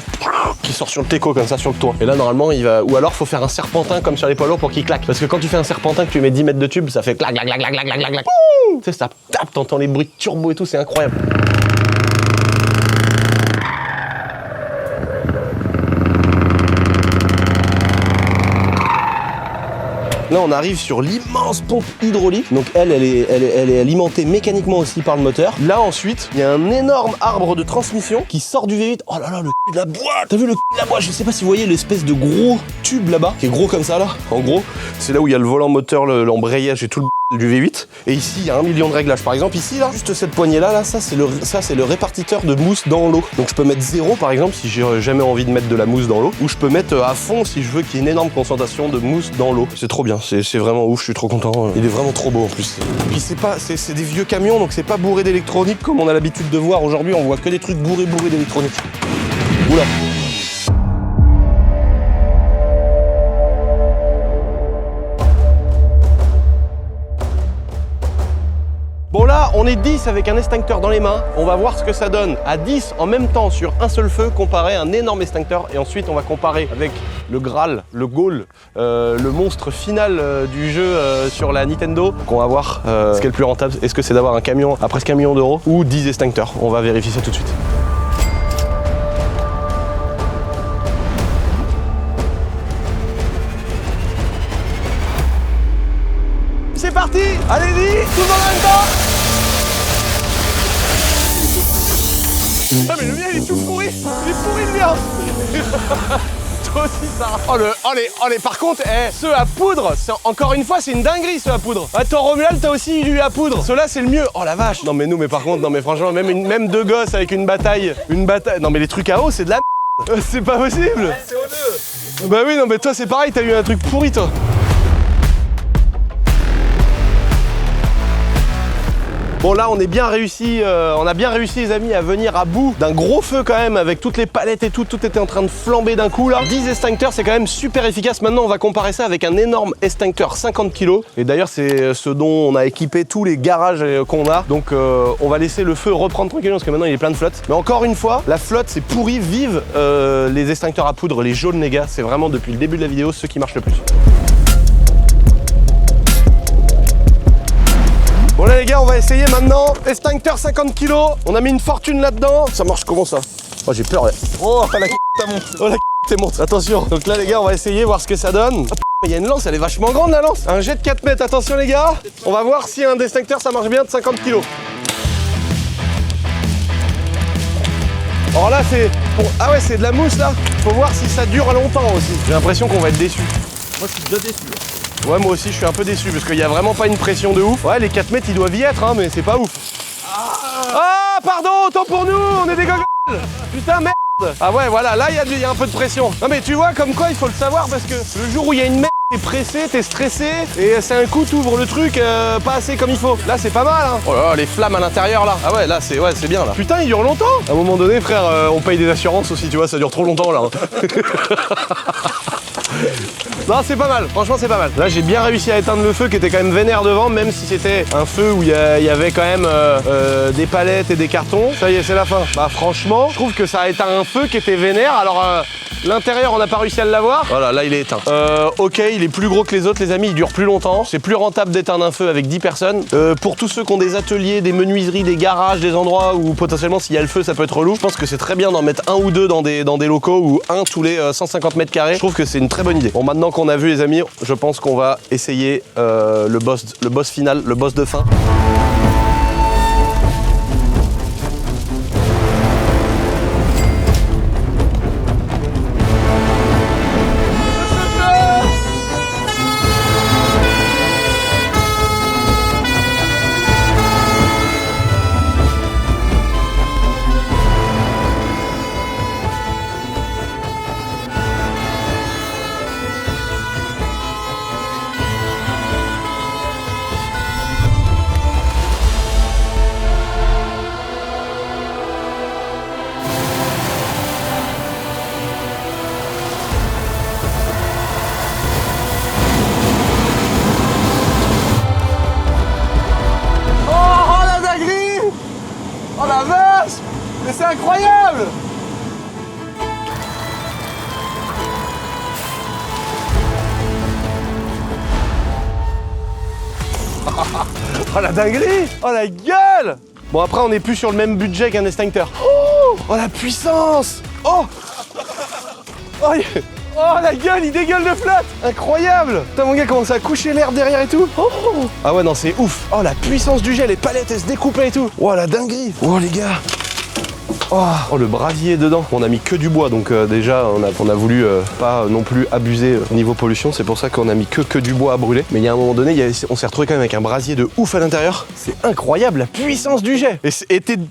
qui sort sur le teco comme ça sur le toit. Et là, normalement, il va, ou alors faut faire un serpentin comme sur les poids lourds pour qu'il claque. Parce que quand tu fais un serpentin, que tu mets 10 mètres de tube, ça fait clac, clac, clac, clac, clac, clac, clac. Tu sais, ça tape, t'entends les bruits de turbo et tout, c'est incroyable. Là, on arrive sur l'immense pompe hydraulique. Donc elle est alimentée mécaniquement aussi par le moteur. Là, ensuite, il y a un énorme arbre de transmission qui sort du V8. Oh là là, le cul de la boîte. T'as vu le cul de la boîte? Je sais pas si vous voyez l'espèce de gros tube là-bas, qui est gros comme ça là. En gros, c'est là où il y a le volant moteur, l'embrayage et tout le du V8. Et ici, il y a 1 million de réglages. Par exemple, ici, là, juste cette poignée là, ça c'est le répartiteur de mousse dans l'eau. Donc je peux mettre 0 par exemple si j'ai jamais envie de mettre de la mousse dans l'eau, ou je peux mettre à fond si je veux qu'il y ait une énorme concentration de mousse dans l'eau. C'est trop bien, c'est vraiment ouf, je suis trop content. Il est vraiment trop beau en plus. Et puis c'est des vieux camions, donc c'est pas bourré d'électronique comme on a l'habitude de voir aujourd'hui. On voit que des trucs bourrés d'électronique. Oula. Bon là, on est 10 avec un extincteur dans les mains. On va voir ce que ça donne à 10 en même temps sur un seul feu comparé à un énorme extincteur. Et ensuite, on va comparer avec le Graal, le Gaul, le monstre final du jeu sur la Nintendo. Donc on va voir ce qui est le plus rentable. Est-ce que c'est d'avoir un camion à presque 1 million d'euros ou 10 extincteurs? On va vérifier ça tout de suite. C'est parti! Allez-y! Tout le monde en même temps! Ah mais le mien il est tout pourri! Il est pourri le mien! Toi aussi ça! Oh les par contre, ceux à poudre, encore une fois c'est une dinguerie ceux à poudre! Attends Romuald, t'as aussi eu à poudre! Ceux-là c'est le mieux! Oh la vache! Non mais nous, mais par contre, non mais franchement, même deux gosses avec une bataille... Non mais les trucs à eau c'est de la merde! C'est pas possible! Ouais, c'est CO2! Bah oui, non mais toi c'est pareil, t'as eu un truc pourri toi! Bon là on a bien réussi les amis à venir à bout d'un gros feu quand même avec toutes les palettes et tout était en train de flamber d'un coup là. 10 extincteurs c'est quand même super efficace. Maintenant on va comparer ça avec un énorme extincteur 50 kg. Et d'ailleurs c'est ce dont on a équipé tous les garages qu'on a. Donc on va laisser le feu reprendre tranquillement parce que maintenant il est plein de flotte. Mais encore une fois, la flotte c'est pourri, vive les extincteurs à poudre, les jaunes les gars. C'est vraiment depuis le début de la vidéo ceux qui marchent le plus. Bon là les gars, on va essayer maintenant. Extincteur 50 kg, on a mis une fortune là-dedans. Ça marche comment ça? Oh j'ai peur là. Oh la monte. Oh la monte. Attention. Donc là les gars, on va essayer, voir ce que ça donne. Oh, il y a une lance, elle est vachement grande la lance. Un jet de 4 mètres, attention les gars. On va voir si un extincteur ça marche bien de 50 kg. Alors là c'est pour... Ah ouais c'est de la mousse là. Faut voir si ça dure longtemps aussi. J'ai l'impression qu'on va être déçu. Moi je suis déjà déçu. Ouais moi aussi je suis un peu déçu parce qu'il y a vraiment pas une pression de ouf. Ouais les 4 mètres ils doivent y être hein, mais c'est pas ouf. Ah pardon, autant pour nous, on est des gogoles. Putain merde, Ah ouais, voilà, là il y a un peu de pression. Non mais tu vois, comme quoi il faut le savoir parce que le jour où il y a une merde, t'es pressé, t'es stressé et c'est un coup t'ouvres le truc pas assez comme il faut. Là c'est pas mal hein. Oh là là, les flammes à l'intérieur là. Ah ouais, là c'est bien là. Putain, il dure longtemps. À un moment donné, frère, on paye des assurances aussi, tu vois, ça dure trop longtemps là. Non, c'est pas mal, franchement c'est pas mal. Là j'ai bien réussi à éteindre le feu qui était quand même vénère devant, même si c'était un feu où il y avait quand même des palettes et des cartons. Ça y est, c'est la fin. Bah franchement, je trouve que ça a éteint un feu qui était vénère. Alors l'intérieur on n'a pas réussi à l'avoir. Voilà, là il est éteint. Ok, il est plus gros que les autres les amis, il dure plus longtemps. C'est plus rentable d'éteindre un feu avec 10 personnes. Pour tous ceux qui ont des ateliers, des menuiseries, des garages, des endroits où potentiellement s'il y a le feu ça peut être relou, je pense que c'est très bien d'en mettre un ou deux dans des locaux ou un tous les 150 mètres carrés. Je trouve que c'est une très bonne idée. Bon, maintenant qu'on a vu les amis, je pense qu'on va essayer le boss final, le boss de fin. Mais c'est incroyable! Oh la dinguerie! Oh la gueule! Bon après on n'est plus sur le même budget qu'un extincteur. Oh la puissance! Oh! Oh, oh la gueule, il dégueule de flotte! Incroyable! Putain mon gars commence à coucher l'air derrière et tout. Oh. Ah ouais non c'est ouf! Oh la puissance du jet, les palettes elles se découpaient et tout. Oh la dinguerie! Oh les gars! Oh le brasier dedans. On a mis que du bois donc déjà on a voulu pas non plus abuser niveau pollution. C'est pour ça qu'on a mis que du bois à brûler. Mais il y a un moment donné, on s'est retrouvé quand même avec un brasier de ouf à l'intérieur. C'est incroyable la puissance du jet. Et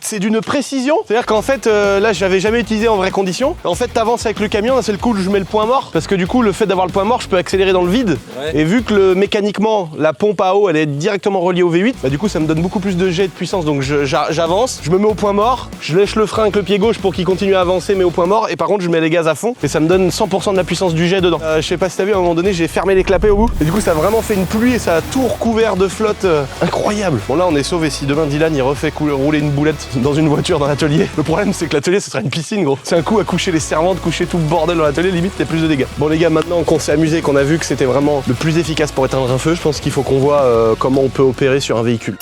c'est d'une précision. C'est-à-dire qu'en fait là j'avais jamais utilisé en vraies conditions. En fait t'avances avec le camion, là c'est le coup où je mets le point mort. Parce que du coup le fait d'avoir le point mort je peux accélérer dans le vide. Ouais. Et vu que mécaniquement la pompe à eau elle est directement reliée au V8, bah du coup ça me donne beaucoup plus de jet et de puissance. Donc j'avance, je me mets au point mort, je lèche le frein avec le pied gauche pour qu'il continue à avancer mais au point mort et par contre je mets les gaz à fond et ça me donne 100% de la puissance du jet dedans. Je sais pas si t'as vu à un moment donné j'ai fermé les clapets au bout et du coup ça a vraiment fait une pluie et ça a tout recouvert de flotte incroyable. Bon là on est sauvé si demain Dylan il refait rouler une boulette dans une voiture dans l'atelier. Le problème c'est que l'atelier ce sera une piscine gros. C'est un coup à coucher les servantes, coucher tout le bordel dans l'atelier, limite t'as plus de dégâts. Bon les gars maintenant qu'on s'est amusé, qu'on a vu que c'était vraiment le plus efficace pour éteindre un feu, je pense qu'il faut qu'on voit comment on peut opérer sur un véhicule.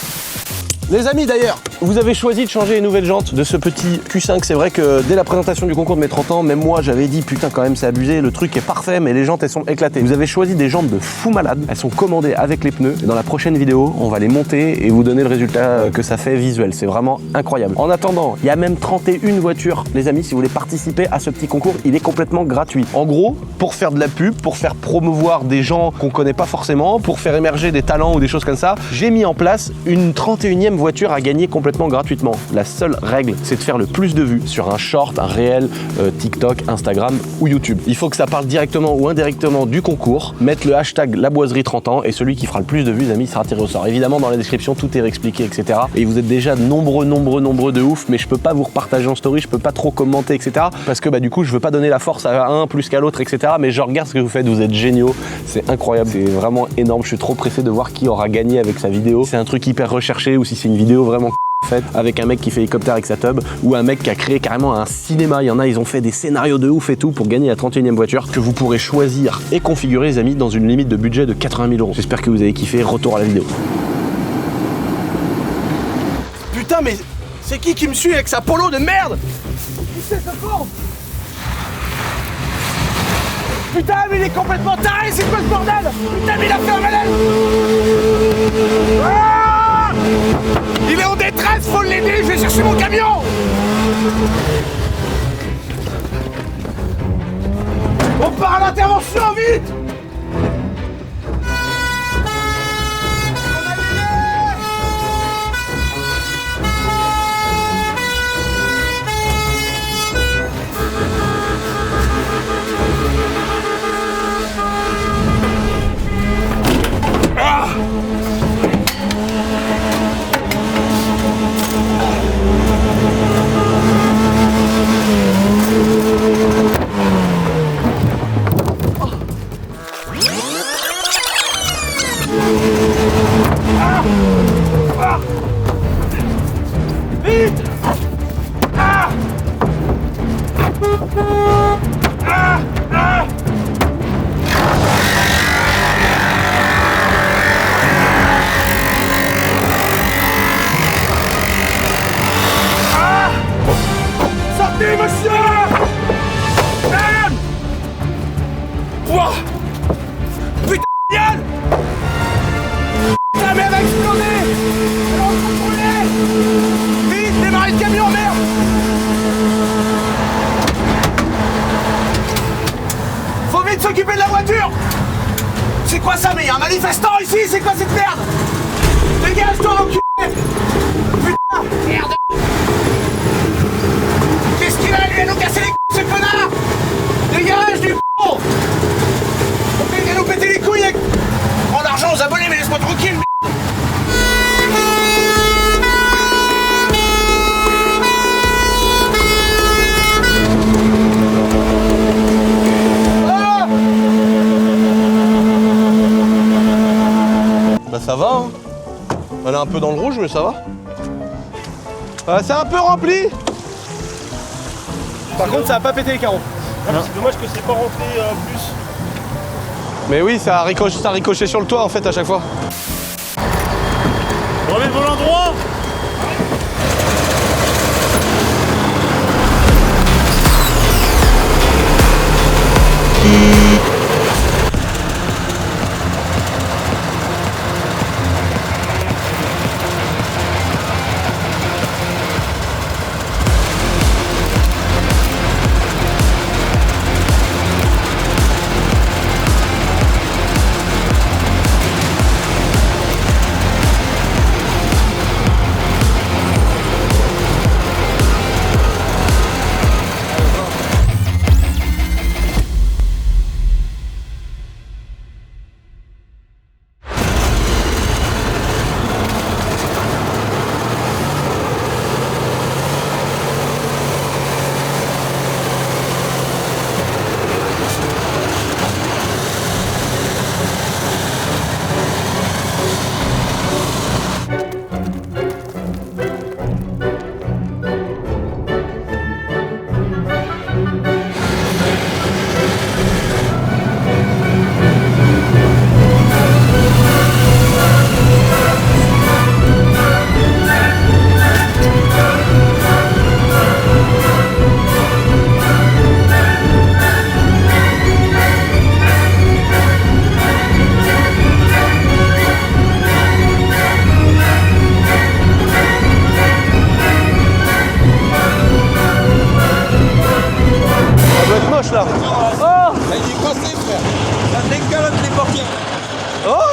Les amis d'ailleurs, vous avez choisi de changer les nouvelles jantes de ce petit Q5. C'est vrai que dès la présentation du concours de mes 30 ans, même moi j'avais dit putain quand même c'est abusé, le truc est parfait mais les jantes elles sont éclatées. Vous avez choisi des jantes de fou malade, elles sont commandées avec les pneus. Et dans la prochaine vidéo, on va les monter et vous donner le résultat que ça fait visuel. C'est vraiment incroyable. En attendant, il y a même 31 voitures. Les amis, si vous voulez participer à ce petit concours, il est complètement gratuit. En gros, pour faire de la pub, pour faire promouvoir des gens qu'on connaît pas forcément, pour faire émerger des talents ou des choses comme ça, j'ai mis en place une 31e voiture à gagner complètement gratuitement. La seule règle, c'est de faire le plus de vues sur un short, un réel, TikTok, Instagram ou YouTube. Il faut que ça parle directement ou indirectement du concours, mettre le hashtag la boiserie 30 ans et celui qui fera le plus de vues, les amis, sera tiré au sort. Évidemment, dans la description, tout est réexpliqué, etc. Et vous êtes déjà nombreux de ouf, mais je peux pas vous repartager en story, je peux pas trop commenter, etc. Parce que bah du coup, je veux pas donner la force à un plus qu'à l'autre, etc. Mais je regarde ce que vous faites, vous êtes géniaux, c'est incroyable, c'est vraiment énorme. Je suis trop pressé de voir qui aura gagné avec sa vidéo. C'est un truc hyper recherché ou si c'est une vidéo vraiment faite avec un mec qui fait hélicoptère avec sa tub ou un mec qui a créé carrément un cinéma. Il y en a, ils ont fait des scénarios de ouf et tout pour gagner la 31e voiture que vous pourrez choisir et configurer les amis dans une limite de budget de 80 000 €. J'espère que vous avez kiffé. Retour à la vidéo. Putain mais c'est qui me suit avec sa polo de merde? Putain ça forme. Putain mais il est complètement taré, c'est quoi ce bordel? Putain mais il a fait un malaise. Ah, il est en détresse, faut l'aider, je vais chercher mon camion. On part à l'intervention, vite. Vite. Ah. Ah. Ah. Sortez, monsieur! Yann! Wouah! Putain, Yann! Ta mère va exploser! Elle est en train de brûler! Vite, démarrez le camion, merde! Faut vite s'occuper de la voiture! C'est quoi ça, mais y'a un manifestant ici? C'est quoi cette merde? Dégage-toi, enculé! Putain! Merde! Qu'est-ce qu'il a, lui, à nous casser les couilles, ce connard! Dégage du con! Il vient nous péter les couilles avec... Prends l'argent aux abonnés, mais laisse-moi tranquille, merde! Ah! Bah ça va, hein. On est un peu dans le rouge, mais ça va. C'est un peu rempli. Par contre, ça a pas pété les carreaux. C'est dommage que c'est pas rentré plus. Mais oui, ça a ricoché sur le toit en fait à chaque fois. On remet le volant droit.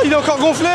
il est encore gonflé.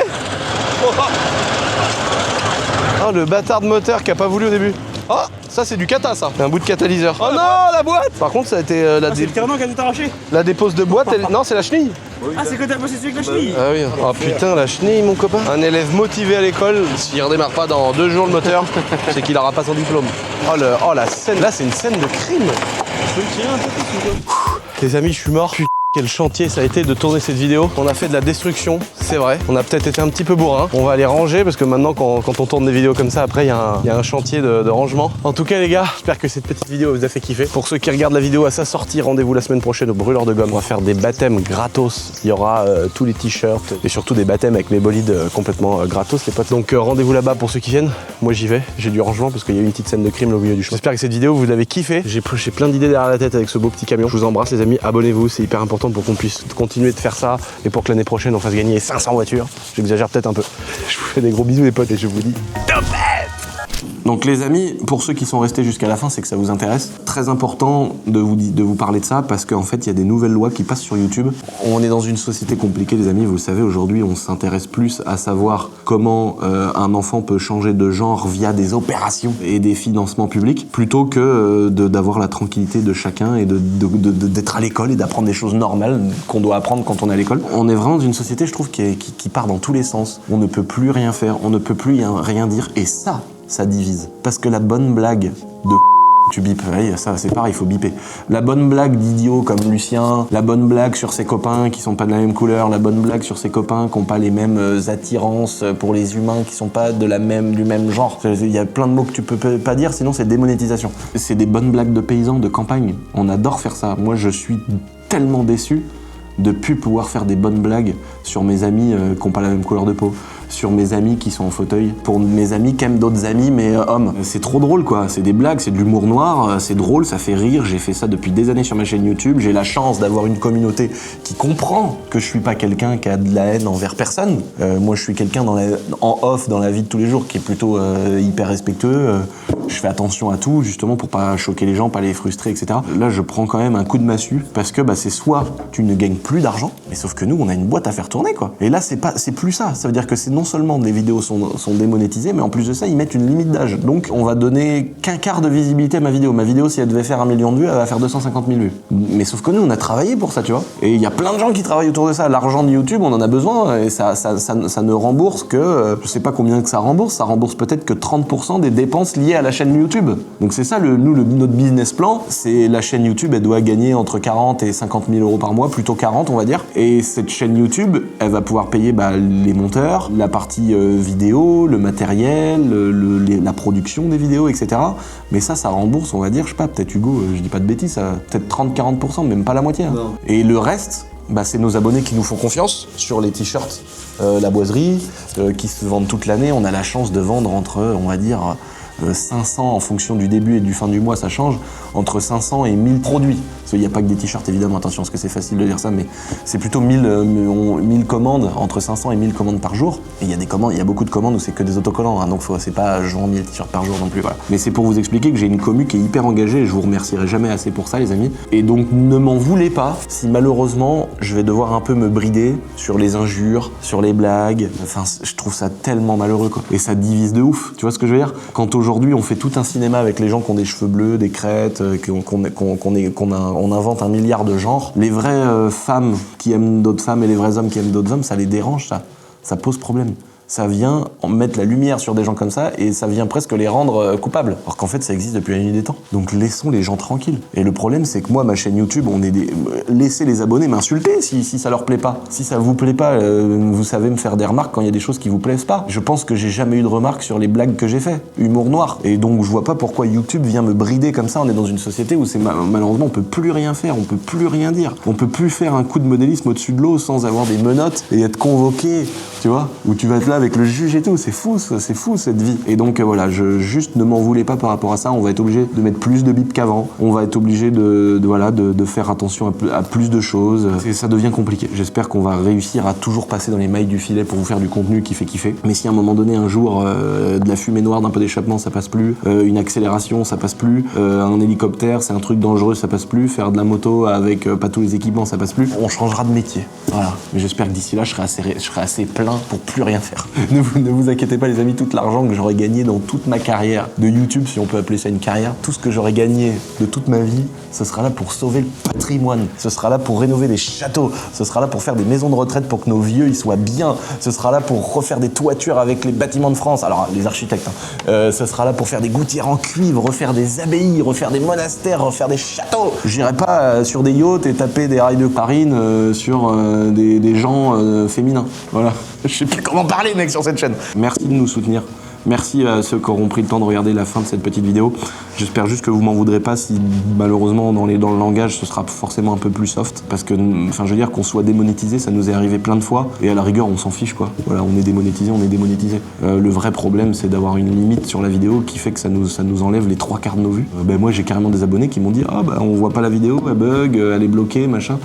Oh, le bâtard de moteur qui a pas voulu au début. Oh, ça c'est du cata ça. C'est un bout de catalyseur. Oh non, la boîte. Par contre, ça a été c'est le cardan qui a tout arraché. la dépose de boîte. Non, c'est la chenille. Ah, c'est quand t'as passé celui avec la chenille. Ah oui. Oh putain, la chenille, mon copain. Un élève motivé à l'école, s'il redémarre pas dans 2 jours le moteur, c'est qu'il aura pas son diplôme. Oh la scène. Là, c'est une scène de crime. Je peux le tirer un peu plus. Les amis, je suis mort. Quel chantier ça a été de tourner cette vidéo. On a fait de la destruction, c'est vrai. On a peut-être été un petit peu bourrin. On va aller ranger parce que maintenant, quand on tourne des vidéos comme ça, après, il y a un chantier de rangement. En tout cas, les gars, j'espère que cette petite vidéo vous a fait kiffer. Pour ceux qui regardent la vidéo à sa sortie, rendez-vous la semaine prochaine au Brûleur de Gomme. On va faire des baptêmes gratos. Il y aura tous les t-shirts et surtout des baptêmes avec mes bolides complètement gratos, les potes. Donc rendez-vous là-bas pour ceux qui viennent. Moi, j'y vais. J'ai du rangement parce qu'il y a eu une petite scène de crime au milieu du chemin. J'espère que cette vidéo vous l'avez kiffé. J'ai plein d'idées derrière la tête avec ce beau petit camion. Je vous embrasse, les amis. Abonnez-vous, c'est hyper important pour qu'on puisse continuer de faire ça et pour que l'année prochaine on fasse gagner 500 voitures. J'exagère peut-être un peu. Je vous fais des gros bisous les potes et je vous dis donc les amis, pour ceux qui sont restés jusqu'à la fin, c'est que ça vous intéresse. Très important de vous parler de ça parce qu'en fait, il y a des nouvelles lois qui passent sur YouTube. On est dans une société compliquée, les amis, vous le savez, aujourd'hui, on s'intéresse plus à savoir comment un enfant peut changer de genre via des opérations et des financements publics, plutôt que d'avoir la tranquillité de chacun et d'être à l'école et d'apprendre des choses normales qu'on doit apprendre quand on est à l'école. On est vraiment dans une société, je trouve, qui part dans tous les sens. On ne peut plus rien faire, on ne peut plus rien dire, et ça divise. Parce que la bonne blague de Tu bipes, oui, ça c'est pareil, il faut biper. La bonne blague d'idiots comme Lucien, la bonne blague sur ses copains qui sont pas de la même couleur, la bonne blague sur ses copains qui ont pas les mêmes attirances pour les humains, qui sont pas du même genre. Il y a plein de mots que tu peux pas dire, sinon c'est démonétisation. C'est des bonnes blagues de paysans, de campagne. On adore faire ça. Moi, je suis tellement déçu de plus pouvoir faire des bonnes blagues sur mes amis qui n'ont pas la même couleur de peau, sur mes amis qui sont en fauteuil, pour mes amis qui aiment d'autres amis mais hommes. C'est trop drôle quoi, c'est des blagues, c'est de l'humour noir, c'est drôle, ça fait rire, j'ai fait ça depuis des années sur ma chaîne YouTube, j'ai la chance d'avoir une communauté qui comprend que je suis pas quelqu'un qui a de la haine envers personne. Moi je suis quelqu'un en off dans la vie de tous les jours qui est plutôt hyper respectueux, je fais attention à tout justement pour pas choquer les gens, pas les frustrer, etc. Là je prends quand même un coup de massue parce que c'est soit tu ne gagnes plus d'argent, mais sauf que nous on a une boîte à faire tourner quoi. Et là c'est plus ça, ça veut dire que c'est non seulement les vidéos sont démonétisées, mais en plus de ça ils mettent une limite d'âge. Donc on va donner qu'un quart de visibilité à ma vidéo. Ma vidéo si elle devait faire 1 million de vues, elle va faire 250 000 vues. Mais sauf que nous on a travaillé pour ça tu vois. Et il y a plein de gens qui travaillent autour de ça. L'argent de YouTube on en a besoin et ça ne rembourse que, je sais pas combien que ça rembourse peut-être que 30% des dépenses liées à la chaîne YouTube. Donc c'est ça notre business plan, c'est la chaîne YouTube elle doit gagner entre 40 et 50 000 euros par mois, plutôt 40 on va dire. Et cette chaîne YouTube elle va pouvoir payer les monteurs, la partie vidéo, le matériel, la production des vidéos, etc. Mais ça rembourse, on va dire, je sais pas, peut-être Hugo, je dis pas de bêtises, peut-être 30-40%, même pas la moitié. Hein. Et le reste, c'est nos abonnés qui nous font confiance sur les t-shirts, la boiserie, qui se vendent toute l'année. On a la chance de vendre entre, on va dire, 500 en fonction du début et du fin du mois, ça change, entre 500 et 1000 produits. Parce qu'il n'y a pas que des t-shirts, évidemment, attention, parce que c'est facile de dire ça, mais c'est plutôt 1000 commandes, entre 500 et 1000 commandes par jour. Et il y a beaucoup de commandes où c'est que des autocollants, hein, donc c'est pas genre 1000 t-shirts par jour non plus, voilà. Mais c'est pour vous expliquer que j'ai une commu qui est hyper engagée et je vous remercierai jamais assez pour ça, les amis. Et donc, ne m'en voulez pas si malheureusement, je vais devoir un peu me brider sur les injures, sur les blagues. Enfin, je trouve ça tellement malheureux, quoi. Et ça divise de ouf, tu vois ce que je veux dire? Quand aujourd'hui, on fait tout un cinéma avec les gens qui ont des cheveux bleus, des crêtes, on invente 1 milliard de genres. Les vraies femmes qui aiment d'autres femmes et les vrais hommes qui aiment d'autres hommes, ça les dérange, ça. Ça pose problème. Ça vient mettre la lumière sur des gens comme ça et ça vient presque les rendre coupables. Alors qu'en fait, ça existe depuis la nuit des temps. Donc laissons les gens tranquilles. Et le problème, c'est que moi, ma chaîne YouTube, laissez les abonnés m'insulter si ça leur plaît pas. Si ça vous plaît pas, vous savez me faire des remarques quand il y a des choses qui vous plaisent pas. Je pense que j'ai jamais eu de remarques sur les blagues que j'ai fait. Humour noir. Et donc, je vois pas pourquoi YouTube vient me brider comme ça. On est dans une société où malheureusement, on peut plus rien faire, on peut plus rien dire. On peut plus faire un coup de modélisme au-dessus de l'eau sans avoir des menottes et être convoqué, tu vois, où tu vas être là avec le juge et tout, c'est fou cette vie. Et donc voilà, juste ne m'en voulez pas par rapport à ça, on va être obligé de mettre plus de bips qu'avant, on va être obligé de faire attention à plus de choses, et ça devient compliqué. J'espère qu'on va réussir à toujours passer dans les mailles du filet pour vous faire du contenu qui fait kiffer. Mais si à un moment donné, un jour, de la fumée noire d'un peu d'échappement, ça passe plus, une accélération, ça passe plus, un hélicoptère, c'est un truc dangereux, ça passe plus, faire de la moto avec pas tous les équipements, ça passe plus, on changera de métier. Voilà. Mais j'espère que d'ici là, je serai assez plein pour plus rien faire. Ne vous inquiétez pas les amis, tout l'argent que j'aurais gagné dans toute ma carrière de YouTube, si on peut appeler ça une carrière, tout ce que j'aurais gagné de toute ma vie, ce sera là pour sauver le patrimoine, ce sera là pour rénover des châteaux, ce sera là pour faire des maisons de retraite pour que nos vieux ils soient bien, ce sera là pour refaire des toitures avec les bâtiments de France, alors les architectes, ce sera là pour faire des gouttières en cuivre, refaire des abbayes, refaire des monastères, refaire des châteaux. J'irai pas sur des yachts et taper des rails de farine sur des gens féminins, voilà. Je sais plus comment parler mec sur cette chaîne. Merci de nous soutenir. Merci à ceux qui auront pris le temps de regarder la fin de cette petite vidéo. J'espère juste que vous m'en voudrez pas si malheureusement dans le langage ce sera forcément un peu plus soft. Parce que, enfin je veux dire qu'on soit démonétisé, ça nous est arrivé plein de fois. Et à la rigueur on s'en fiche quoi. Voilà, on est démonétisé, on est démonétisé. Le vrai problème c'est d'avoir une limite sur la vidéo qui fait que ça nous enlève les 3/4 de nos vues. Moi j'ai carrément des abonnés qui m'ont dit on voit pas la vidéo, elle bug, elle est bloquée, machin.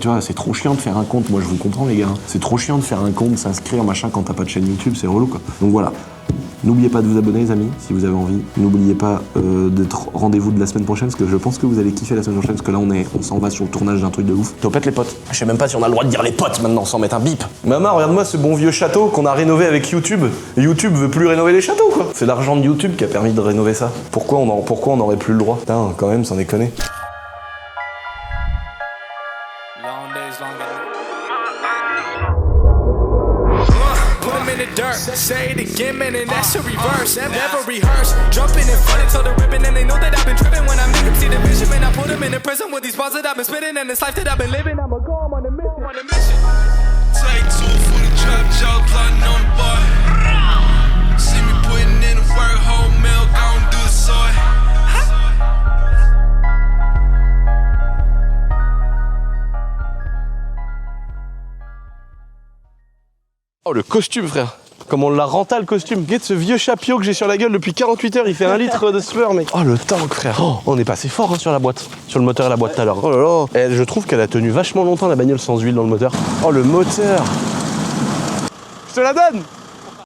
Tu vois, c'est trop chiant de faire un compte, moi je vous comprends les gars. C'est trop chiant de faire un compte, s'inscrire, machin, quand t'as pas de chaîne YouTube, c'est relou quoi. Donc voilà. N'oubliez pas de vous abonner les amis, si vous avez envie. N'oubliez pas d'être rendez-vous de la semaine prochaine, parce que je pense que vous allez kiffer la semaine prochaine, parce que là on s'en va sur le tournage d'un truc de ouf. Topette les potes. Je sais même pas si on a le droit de dire les potes maintenant sans mettre un bip. Maman, regarde-moi ce bon vieux château qu'on a rénové avec YouTube. YouTube veut plus rénover les châteaux quoi. C'est l'argent de YouTube qui a permis de rénover ça. Pourquoi on aurait plus le droit? Putain, quand même, sans déconner. dirt. Say it again, man, and that's a reverse. Never rehearse. Jumping in front until the ribbon, and they know that I've been tripping. When I make them see the vision, man, I put them in the prison with these bars that I've been spitting, and this life that I've been living. I'ma go, I'm on a mission. On a mission. Take two for the trap, y'all plotting on the boy. See me putting in the work, whole milk, I don't do the soy. Oh, le costume, frère. Comme on l'a renta le costume. Regarde ce vieux chapio que j'ai sur la gueule depuis 48 heures, il fait 1 litre de sueur, mec. Oh, le tank, frère. Oh, on est passé fort hein, sur la boîte. Sur le moteur et la boîte tout à l'heure. Oh là là. Et je trouve qu'elle a tenu vachement longtemps la bagnole sans huile dans le moteur. Oh, le moteur. Je te la donne.